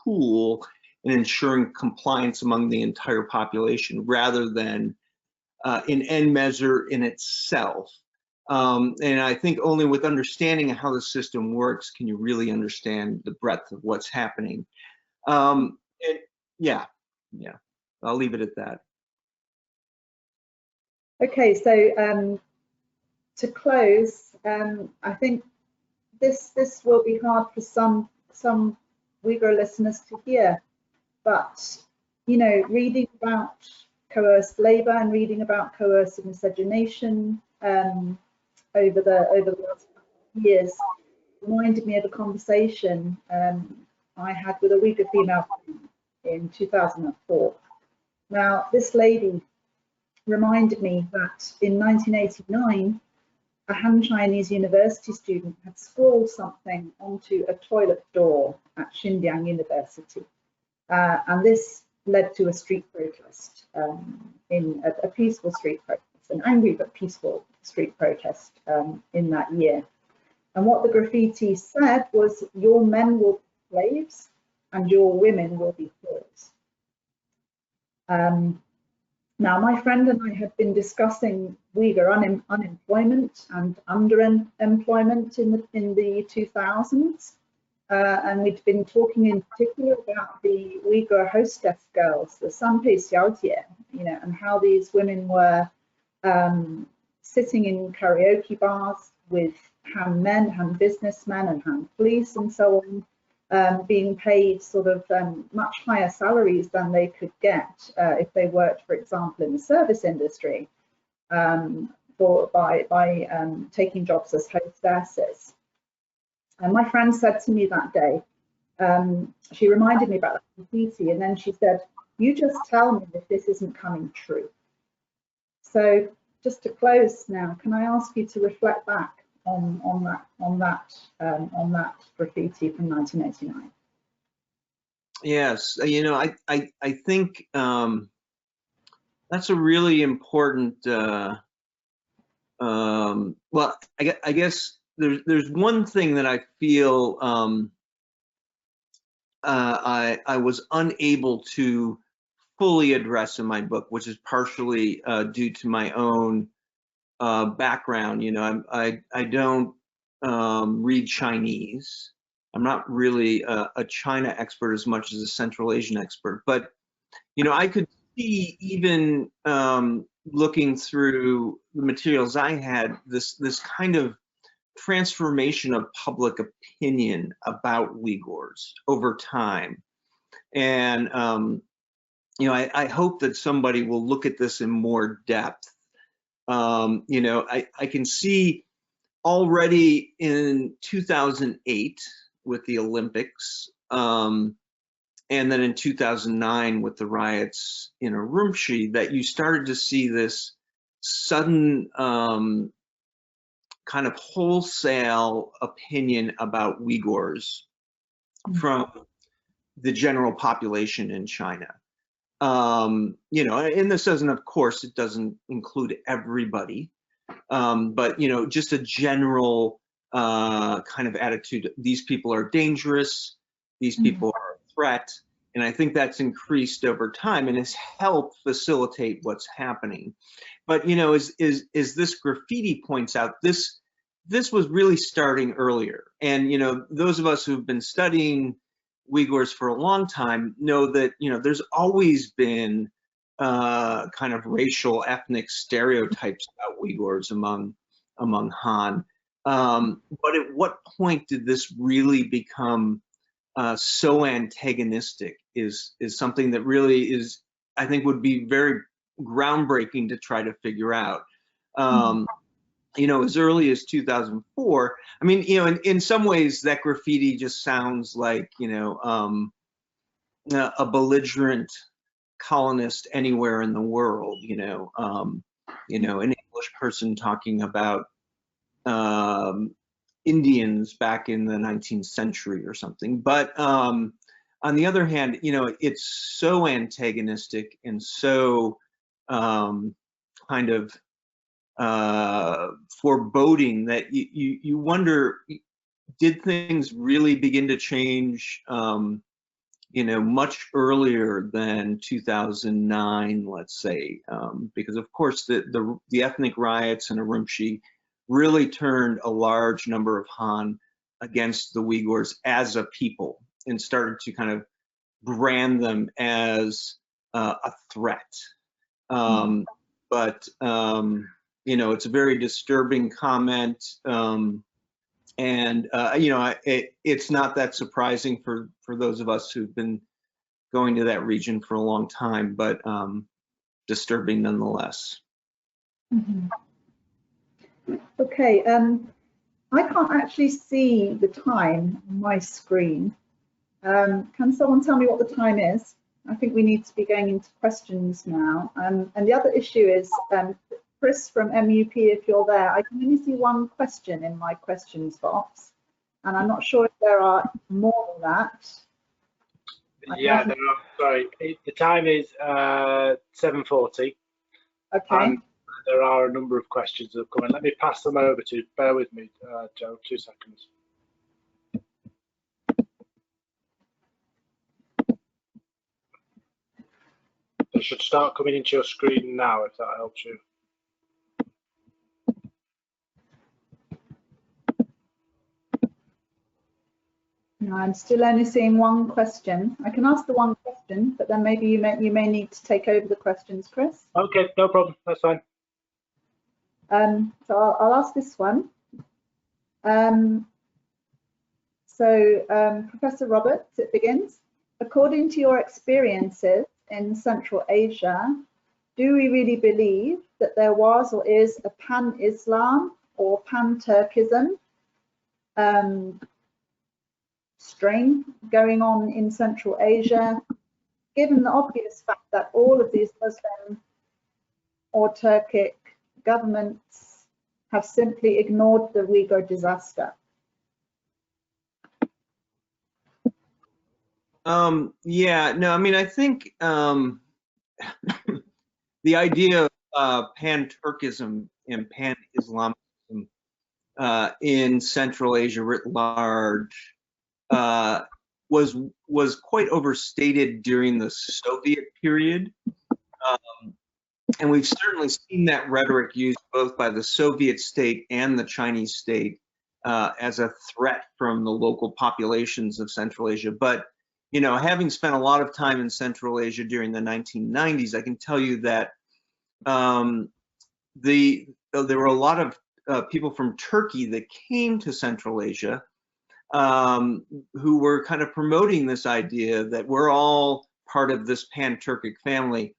tool in ensuring compliance among the entire population rather than an end measure in itself. And I think only with understanding how the system works can you really understand the breadth of what's happening. And yeah, I'll leave it at that.
Okay, so to close, I think this will be hard for some Uyghur listeners to hear, but you know, reading about coerced labour and reading about coercive miscegenation over the last years reminded me of a conversation I had with a Uyghur female in 2004. Now, this lady reminded me that in 1989, a Han Chinese university student had scrawled something onto a toilet door at Xinjiang University, and this led to a street protest, in a peaceful street protest, an angry but peaceful street protest in that year. And what the graffiti said was, your men will be slaves and your women will be whores. Now, my friend and I had been discussing Uyghur unemployment and underemployment in the 2000s, and we'd been talking in particular about the Uyghur hostess girls, the Sanpei Xiaojie, you know, and how these women were sitting in karaoke bars with Han men, Han businessmen, and Han police, and so on. Being paid sort of much higher salaries than they could get if they worked, for example, in the service industry, by taking jobs as hostesses. And my friend said to me that day, she reminded me about that graffiti, and then she said, "You just tell me if this isn't coming true." So, just to close now, can I ask you to reflect back on that graffiti from 1989?
Yes, you know, I think that's a really important. Well, I guess there's one thing that I feel I was unable to fully address in my book, which is partially due to my own background. You know, I don't read Chinese. I'm not really a China expert as much as a Central Asian expert, but you know, I could see even looking through the materials I had, this kind of transformation of public opinion about Uyghurs over time. And you know, I hope that somebody will look at this in more depth. You know, I can see already in 2008 with the Olympics, and then in 2009 with the riots in Urumqi, that you started to see this sudden kind of wholesale opinion about Uyghurs from the general population in China. You know, and this doesn't, of course, it doesn't include everybody, but, you know, just a general kind of attitude. These people are dangerous. These people are a threat. And I think that's increased over time and has helped facilitate what's happening. But, you know, as this graffiti points out, this was really starting earlier. And, you know, those of us who've been studying Uyghurs for a long time know that, you know, there's always been kind of racial, ethnic stereotypes about Uyghurs among Han. But at what point did this really become so antagonistic is something that really is, I think, would be very groundbreaking to try to figure out. You know, as early as 2004, I mean, you know, in some ways that graffiti just sounds like, you know, a belligerent colonist anywhere in the world, you know, an English person talking about Indians back in the 19th century or something. But on the other hand, you know, it's so antagonistic and so kind of foreboding that you wonder, did things really begin to change, you know, much earlier than 2009, let's say, because of course the ethnic riots in Urumqi really turned a large number of Han against the Uyghurs as a people and started to kind of brand them as a threat. But you know, it's a very disturbing comment, and And you know, it's not that surprising for those of us who've been going to that region for a long time, but disturbing nonetheless.
Mm-hmm. Okay, I can't actually see the time on my screen. Can someone tell me what the time is? I think we need to be going into questions now. And the other issue is, Chris from MUP, if you're there, I can only see one question in my questions box. And I'm not sure if there are more than that.
Yeah, there are, sorry, the time is 7:40.
Okay.
And there are a number of questions that have come in. Let me pass them over to, bear with me, Joe, 2 seconds. They should start coming into your screen now, if that helps you.
No, I'm still only seeing one question. I can ask the one question, but then maybe you may need to take over the questions, Chris.
Okay, no problem, that's fine.
So I'll ask this one. Professor Roberts, it begins. According to your experiences in Central Asia, do we really believe that there was or is a pan-Islam or pan-Turkism strain going on in Central Asia, given the obvious fact that all of these Muslim or Turkic governments have simply ignored the Uyghur disaster?
Yeah, no, I mean, I think the idea of pan-Turkism and pan-Islamism in Central Asia writ large was quite overstated during the Soviet period. And we've certainly seen that rhetoric used both by the Soviet state and the Chinese state as a threat from the local populations of Central Asia. But, you know, having spent a lot of time in Central Asia during the 1990s, I can tell you that there were a lot of people from Turkey that came to Central Asia who were kind of promoting this idea that we're all part of this pan-Turkic family.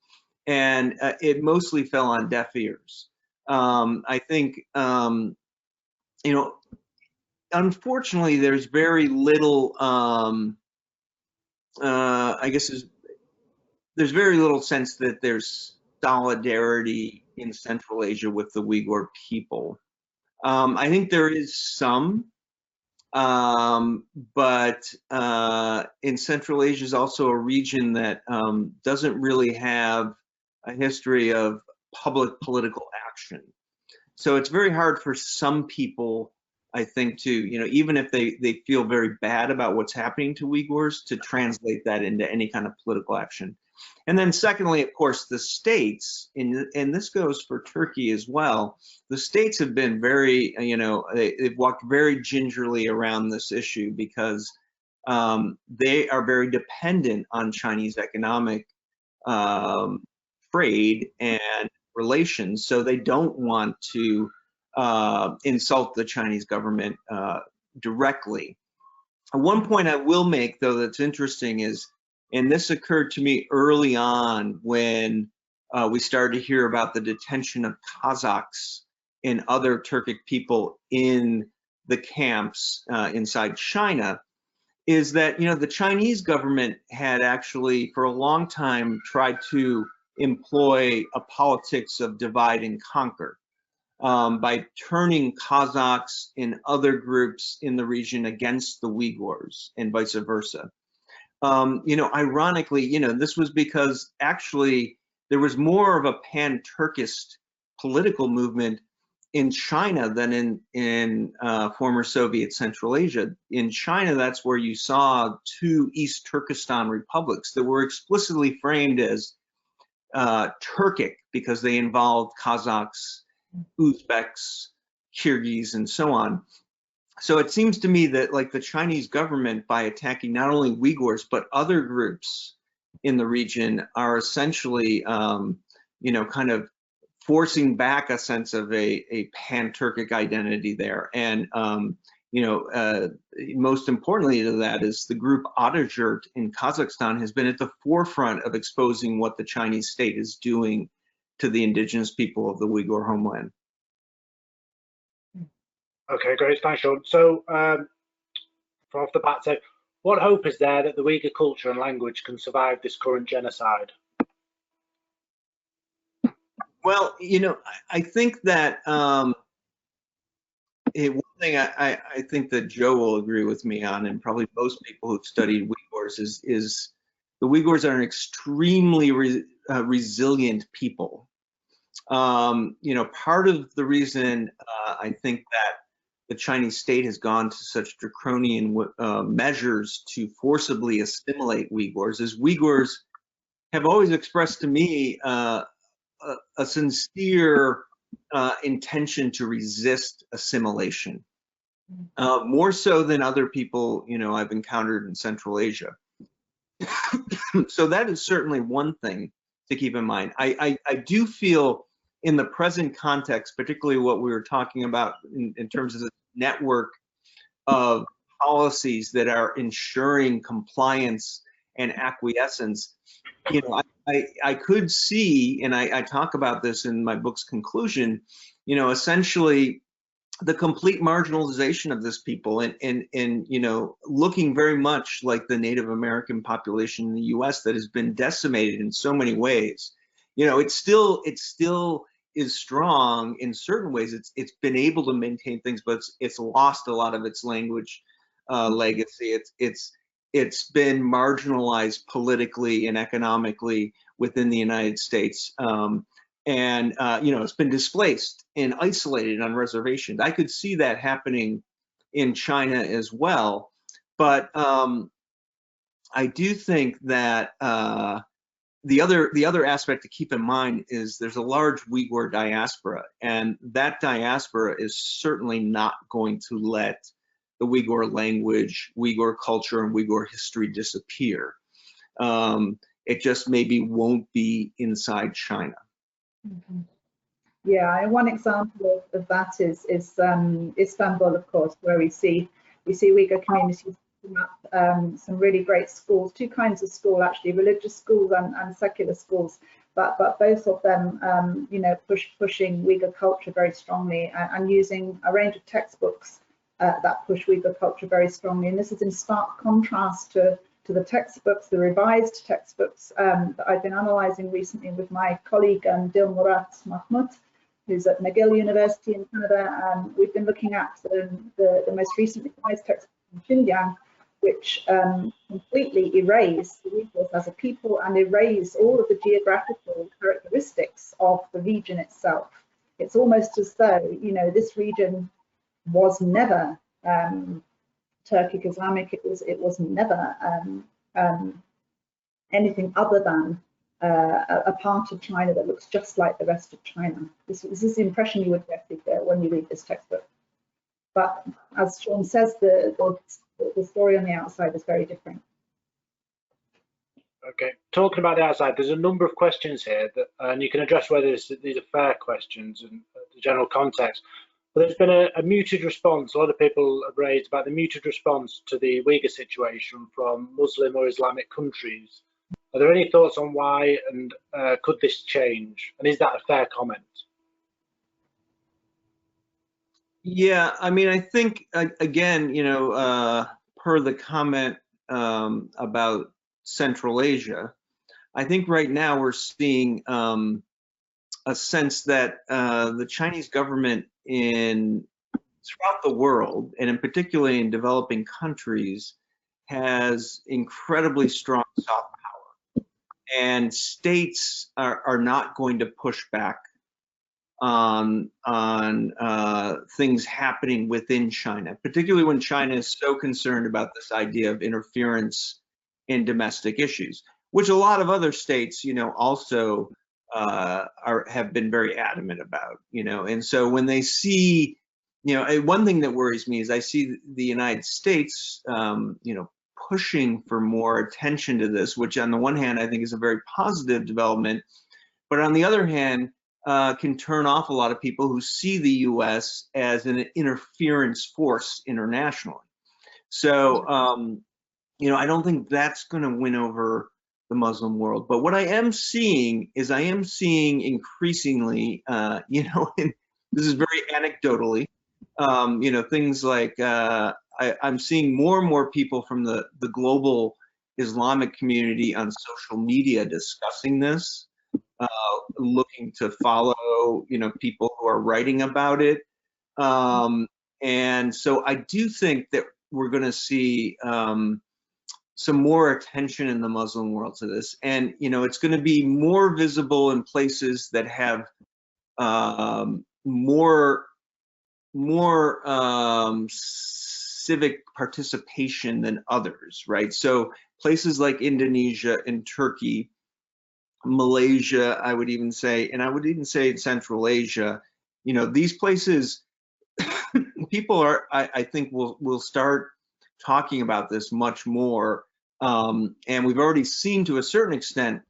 And it mostly fell on deaf ears. I think, you know, unfortunately, there's very little, I guess there's very little sense that there's solidarity in Central Asia with the Uyghur people. I think there is some, but in Central Asia is also a region that doesn't really have a history of public political action. So it's very hard for some people, I think, to, you know, even if they feel very bad about what's happening to Uyghurs, to translate that into any kind of political action. And then secondly, of course, the states, and this goes for Turkey as well, the states have been very, you know, they've walked very gingerly around this issue because they are very dependent on Chinese economic trade and relations, so they don't want to insult the Chinese government directly. One point I will make, though, that's interesting is, and this occurred to me early on when we started to hear about the detention of Kazakhs and other Turkic people in the camps inside China, is that, you know, the Chinese government had actually for a long time tried to employ a politics of divide and conquer by turning Kazakhs and other groups in the region against the Uyghurs and vice versa. You know, ironically, you know, this was because actually there was more of a pan-Turkist political movement in China than in former Soviet Central Asia. In China, that's where you saw two East Turkistan republics that were explicitly framed as Turkic because they involved Kazakhs, Uzbeks, Kyrgyz, and so on. So it seems to me that, like, the Chinese government, by attacking not only Uyghurs but other groups in the region, are essentially, you know, kind of forcing back a sense of a pan-Turkic identity there. And most importantly to that is the group Atajurt in Kazakhstan has been at the forefront of exposing what the Chinese state is doing to the indigenous people of the Uyghur homeland.
Okay, great, thanks, Sean. So, off the bat, so what hope is there that the Uyghur culture and language can survive this current genocide?
Well, I think that one thing I think that Joe will agree with me on, and probably most people who've studied Uyghurs, is the Uyghurs are an extremely resilient people. Part of the reason I think that the Chinese state has gone to such draconian measures to forcibly assimilate Uyghurs is Uyghurs have always expressed to me a sincere intention to resist assimilation, more so than other people I've encountered in Central Asia. So that is certainly one thing to keep in mind. I do feel in the present context, particularly what we were talking about in terms of the network of policies that are ensuring compliance and acquiescence, I could see, and I talk about this in my book's conclusion, essentially the complete marginalization of this people and looking very much like the Native American population in the US that has been decimated in so many ways. It still is strong in certain ways. It's been able to maintain things, but it's lost a lot of its language legacy. It's been marginalized politically and economically within the United States. It's been displaced and isolated on reservations. I could see that happening in China as well. But I do think that the other aspect to keep in mind is there's a large Uyghur diaspora, and that diaspora is certainly not going to let the Uyghur language, Uyghur culture, and Uyghur history disappear. It just maybe won't be inside China.
Mm-hmm. Yeah, and one example of that is Istanbul, of course, where we see Uyghur communities putting up some really great schools, two kinds of school actually, religious schools and secular schools, but both of them, pushing Uyghur culture very strongly and using a range of textbooks that push Uyghur culture very strongly. And this is in stark contrast to the textbooks, the revised textbooks that I've been analysing recently with my colleague Dilmurat Mahmud, who's at McGill University in Canada. We've been looking at the most recently revised textbook in Xinjiang, which completely erase the Uyghurs as a people and erase all of the geographical characteristics of the region itself. It's almost as though, this region was never Turkic Islamic. It was never anything other than a part of China that looks just like the rest of China. This is the impression you would get when you read this textbook. But as Sean says, the story on the outside is very different.
Okay, talking about the outside, there's a number of questions here that, and you can address whether these are fair questions and the general context. But there's been a muted response. A lot of people have raised about the muted response to the Uyghur situation from Muslim or Islamic countries. Are there any thoughts on why, and could this change? And is that a fair comment?
Yeah, I mean, I think, again, per the comment about Central Asia, I think right now we're seeing a sense that the Chinese government throughout the world, and in particularly in developing countries, has incredibly strong soft power. And states are not going to push back on things happening within China, particularly when China is so concerned about this idea of interference in domestic issues, which a lot of other states, also have been very adamant about, and so when they see, one thing that worries me is I see the United States, pushing for more attention to this, which on the one hand I think is a very positive development, but on the other hand, can turn off a lot of people who see the U.S. as an interference force internationally. So, I don't think that's going to win over the Muslim world. But what I am seeing is increasingly, and this is very anecdotally, things like I'm seeing more and more people from the global Islamic community on social media discussing this, looking to follow, people who are writing about it. And so I do think that we're going to see some more attention in the Muslim world to this. And, it's going to be more visible in places that have more civic participation than others, right? So places like Indonesia and Turkey, Malaysia, I would even say, and I would even say in Central Asia, these places, people are, I think, will start talking about this much more. And we've already seen, to a certain extent,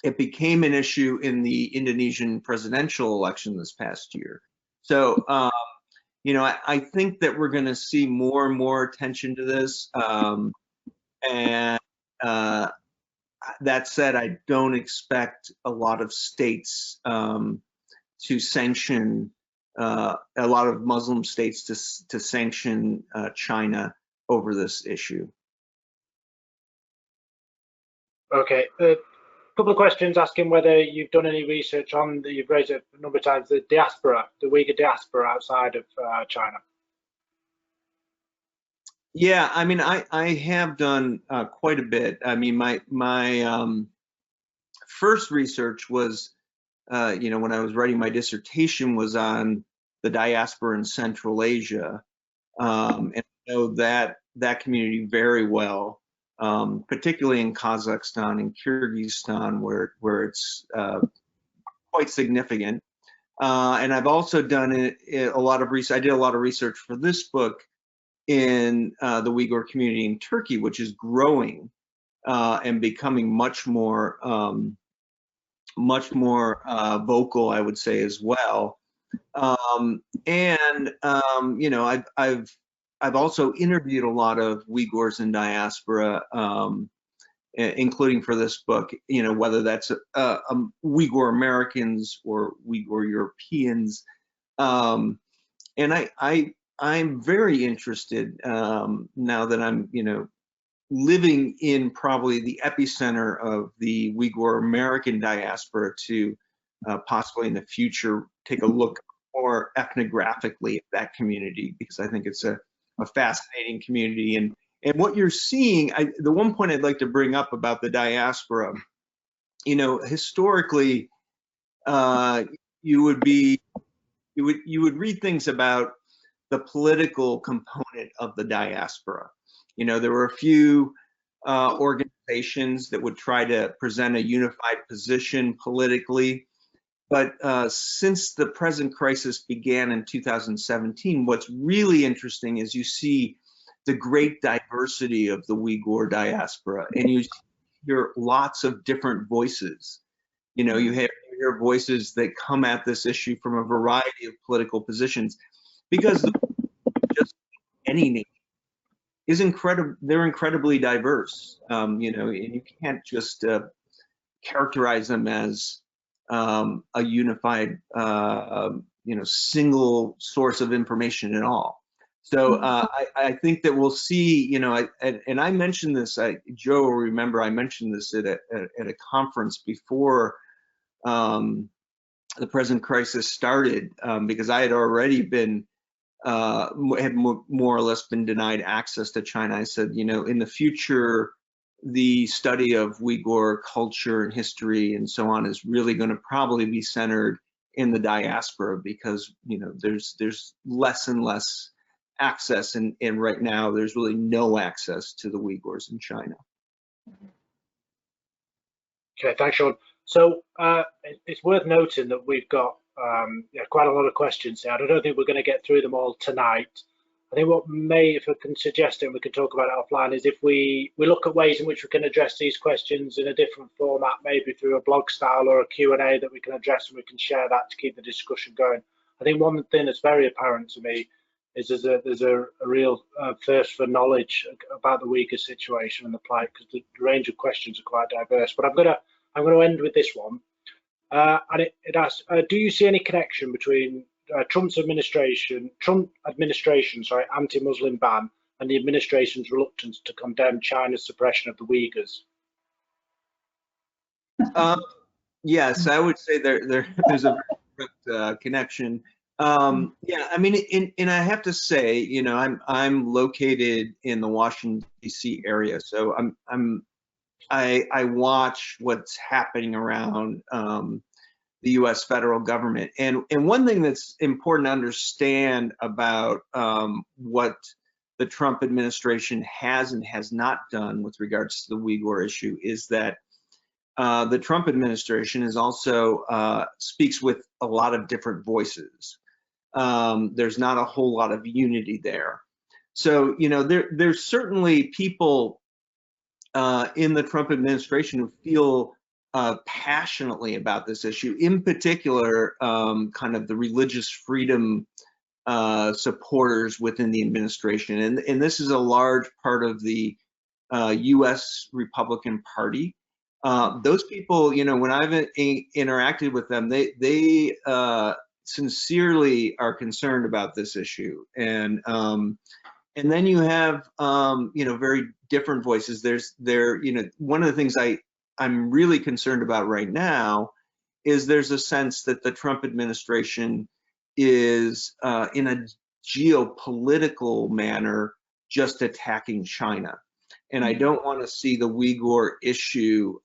it became an issue in the Indonesian presidential election this past year. So, I think that we're going to see more and more attention to this. And that said, I don't expect a lot of states to sanction, a lot of Muslim states to sanction China over this issue.
Okay. A couple of questions asking whether you've done any research on, you've raised it a number of times, the diaspora, the Uyghur diaspora outside of China.
Yeah, I mean, I have done quite a bit. I mean, my first research was, when I was writing my dissertation, was on the diaspora in Central Asia, and I know that community very well, particularly in Kazakhstan and Kyrgyzstan, where it's quite significant. And I've also done a lot of research. I did a lot of research for this book in the Uyghur community in Turkey, which is growing and becoming much more vocal, I would say, as well. I've also interviewed a lot of Uyghurs in diaspora, including for this book, whether that's Uyghur Americans or Uyghur Europeans. And I'm very interested now that I'm, living in probably the epicenter of the Uyghur American diaspora to possibly in the future take a look more ethnographically at that community, because I think it's a fascinating community. And what you're seeing, the one point I'd like to bring up about the diaspora, historically, you would read things about the political component of the diaspora. There were a few organizations that would try to present a unified position politically. But since the present crisis began in 2017, what's really interesting is you see the great diversity of the Uyghur diaspora, and you hear lots of different voices. You hear voices that come at this issue from a variety of political positions, because just any nation is incredible. They're incredibly diverse, and you can't just characterize them as a unified, single source of information at all. So I think that we'll see, and I mentioned this, Joe will remember I mentioned this at a conference before the present crisis started, because I had already been, had more or less been denied access to China. I said, in the future, the study of Uyghur culture and history and so on is really going to probably be centered in the diaspora, because there's less and less access, and right now there's really no access to the Uyghurs in China.
Okay, thanks, Sean. So it's worth noting that we've got quite a lot of questions here. I don't think we're going to get through them all tonight. I think what may, if I can suggest it, and we can talk about it offline, is if we look at ways in which we can address these questions in a different format, maybe through a blog style or a Q&A that we can address, and we can share that to keep the discussion going. I think one thing that's very apparent to me is there's a real thirst for knowledge about the Uyghur situation and the plight, because the range of questions are quite diverse. But I'm going to end with this one, and it asks, do you see any connection between Trump administration, anti-Muslim ban, and the administration's reluctance to condemn China's suppression of the Uyghurs?
Yes, I would say there's a very direct connection. Yeah, I mean, and I have to say, you know, I'm located in the Washington D.C. area, so I watch what's happening around the U.S. federal government, and one thing that's important to understand about what the Trump administration has and has not done with regards to the Uyghur issue is that the Trump administration is also speaks with a lot of different voices. There's not a whole lot of unity there. So, you know, there's certainly people in the Trump administration who feel passionately about this issue, in particular, kind of the religious freedom supporters within the administration. And this is a large part of the US Republican Party. Those people, you know, when I've interacted with them, they sincerely are concerned about this issue. And then you have, you know, very different voices. You know, one of the things I'm really concerned about right now is there's a sense that the Trump administration is in a geopolitical manner just attacking China. And I don't want to see the Uyghur issue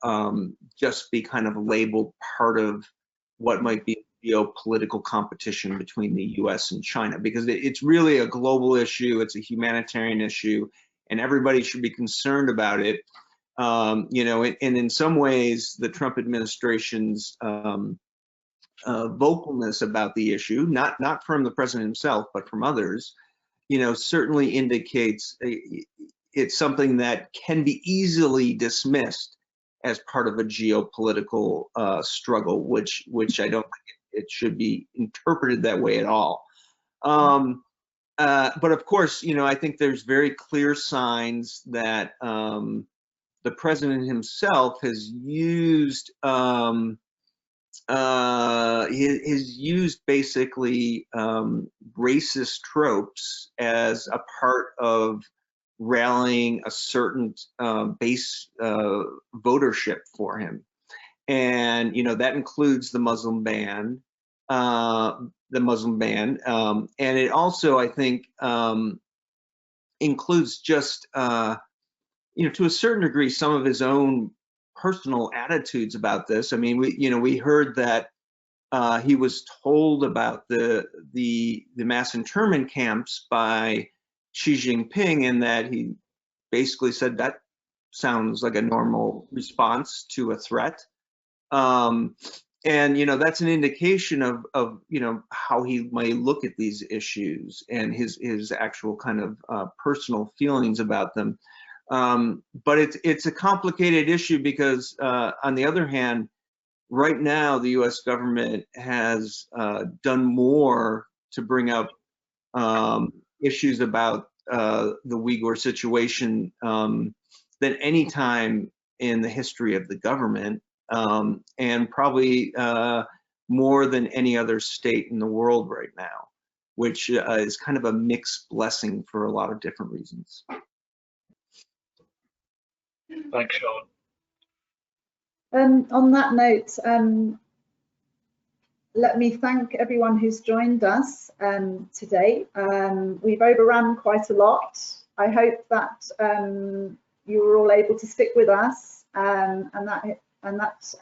just be kind of labeled part of what might be geopolitical competition between the US and China, because it's really a global issue, it's a humanitarian issue, and everybody should be concerned about it. You know, and in some ways, the Trump administration's vocalness about the issue, not from the president himself, but from others, you know, certainly indicates it's something that can be easily dismissed as part of a geopolitical struggle, which I don't think it should be interpreted that way at all. But of course, you know, I think there's very clear signs that the president himself has used basically racist tropes as a part of rallying a certain base votership for him. And, you know, that includes the Muslim ban, and it also, I think, includes just, you know, to a certain degree, some of his own personal attitudes about this. I mean, we heard that he was told about the mass internment camps by Xi Jinping, and that he basically said that sounds like a normal response to a threat. And, you know, that's an indication of, you know, how he may look at these issues and his actual kind of personal feelings about them. But it's a complicated issue because, on the other hand, right now the U.S. government has done more to bring up issues about the Uyghur situation than any time in the history of the government, and probably more than any other state in the world right now, which is kind of a mixed blessing for a lot of different reasons.
Thanks, Sean.
On that note, let me thank everyone who's joined us today. We've overrun quite a lot. I hope that you were all able to stick with us, and that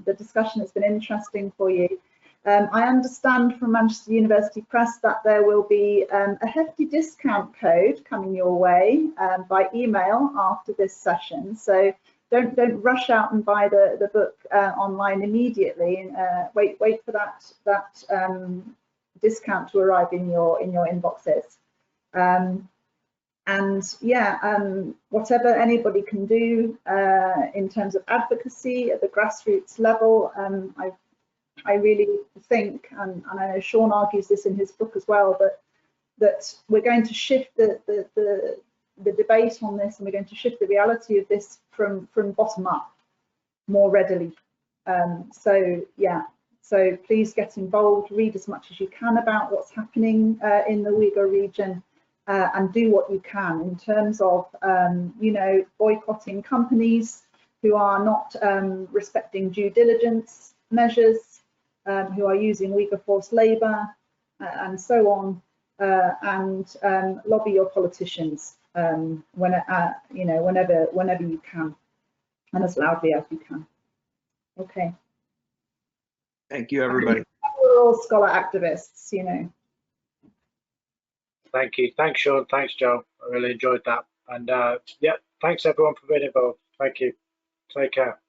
the discussion has been interesting for you. I understand from Manchester University Press that there will be a hefty discount code coming your way by email after this session. So don't rush out and buy the book online immediately. Wait for that discount to arrive in your inboxes. And yeah, whatever anybody can do in terms of advocacy at the grassroots level, I really think, and I know Sean argues this in his book as well, that we're going to shift the debate on this, and we're going to shift the reality of this from bottom up more readily. So yeah, so please get involved, read as much as you can about what's happening in the Uyghur region, and do what you can in terms of you know, boycotting companies who are not respecting due diligence measures, who are using Uyghur forced labour, and so on, and lobby your politicians you know, whenever you can, and as loudly as you can. Okay.
Thank you, everybody.
We're all scholar activists, you know.
Thank you. Thanks, Sean. Thanks, Joe. I really enjoyed that. And yeah, thanks everyone for being involved. Thank you. Take care.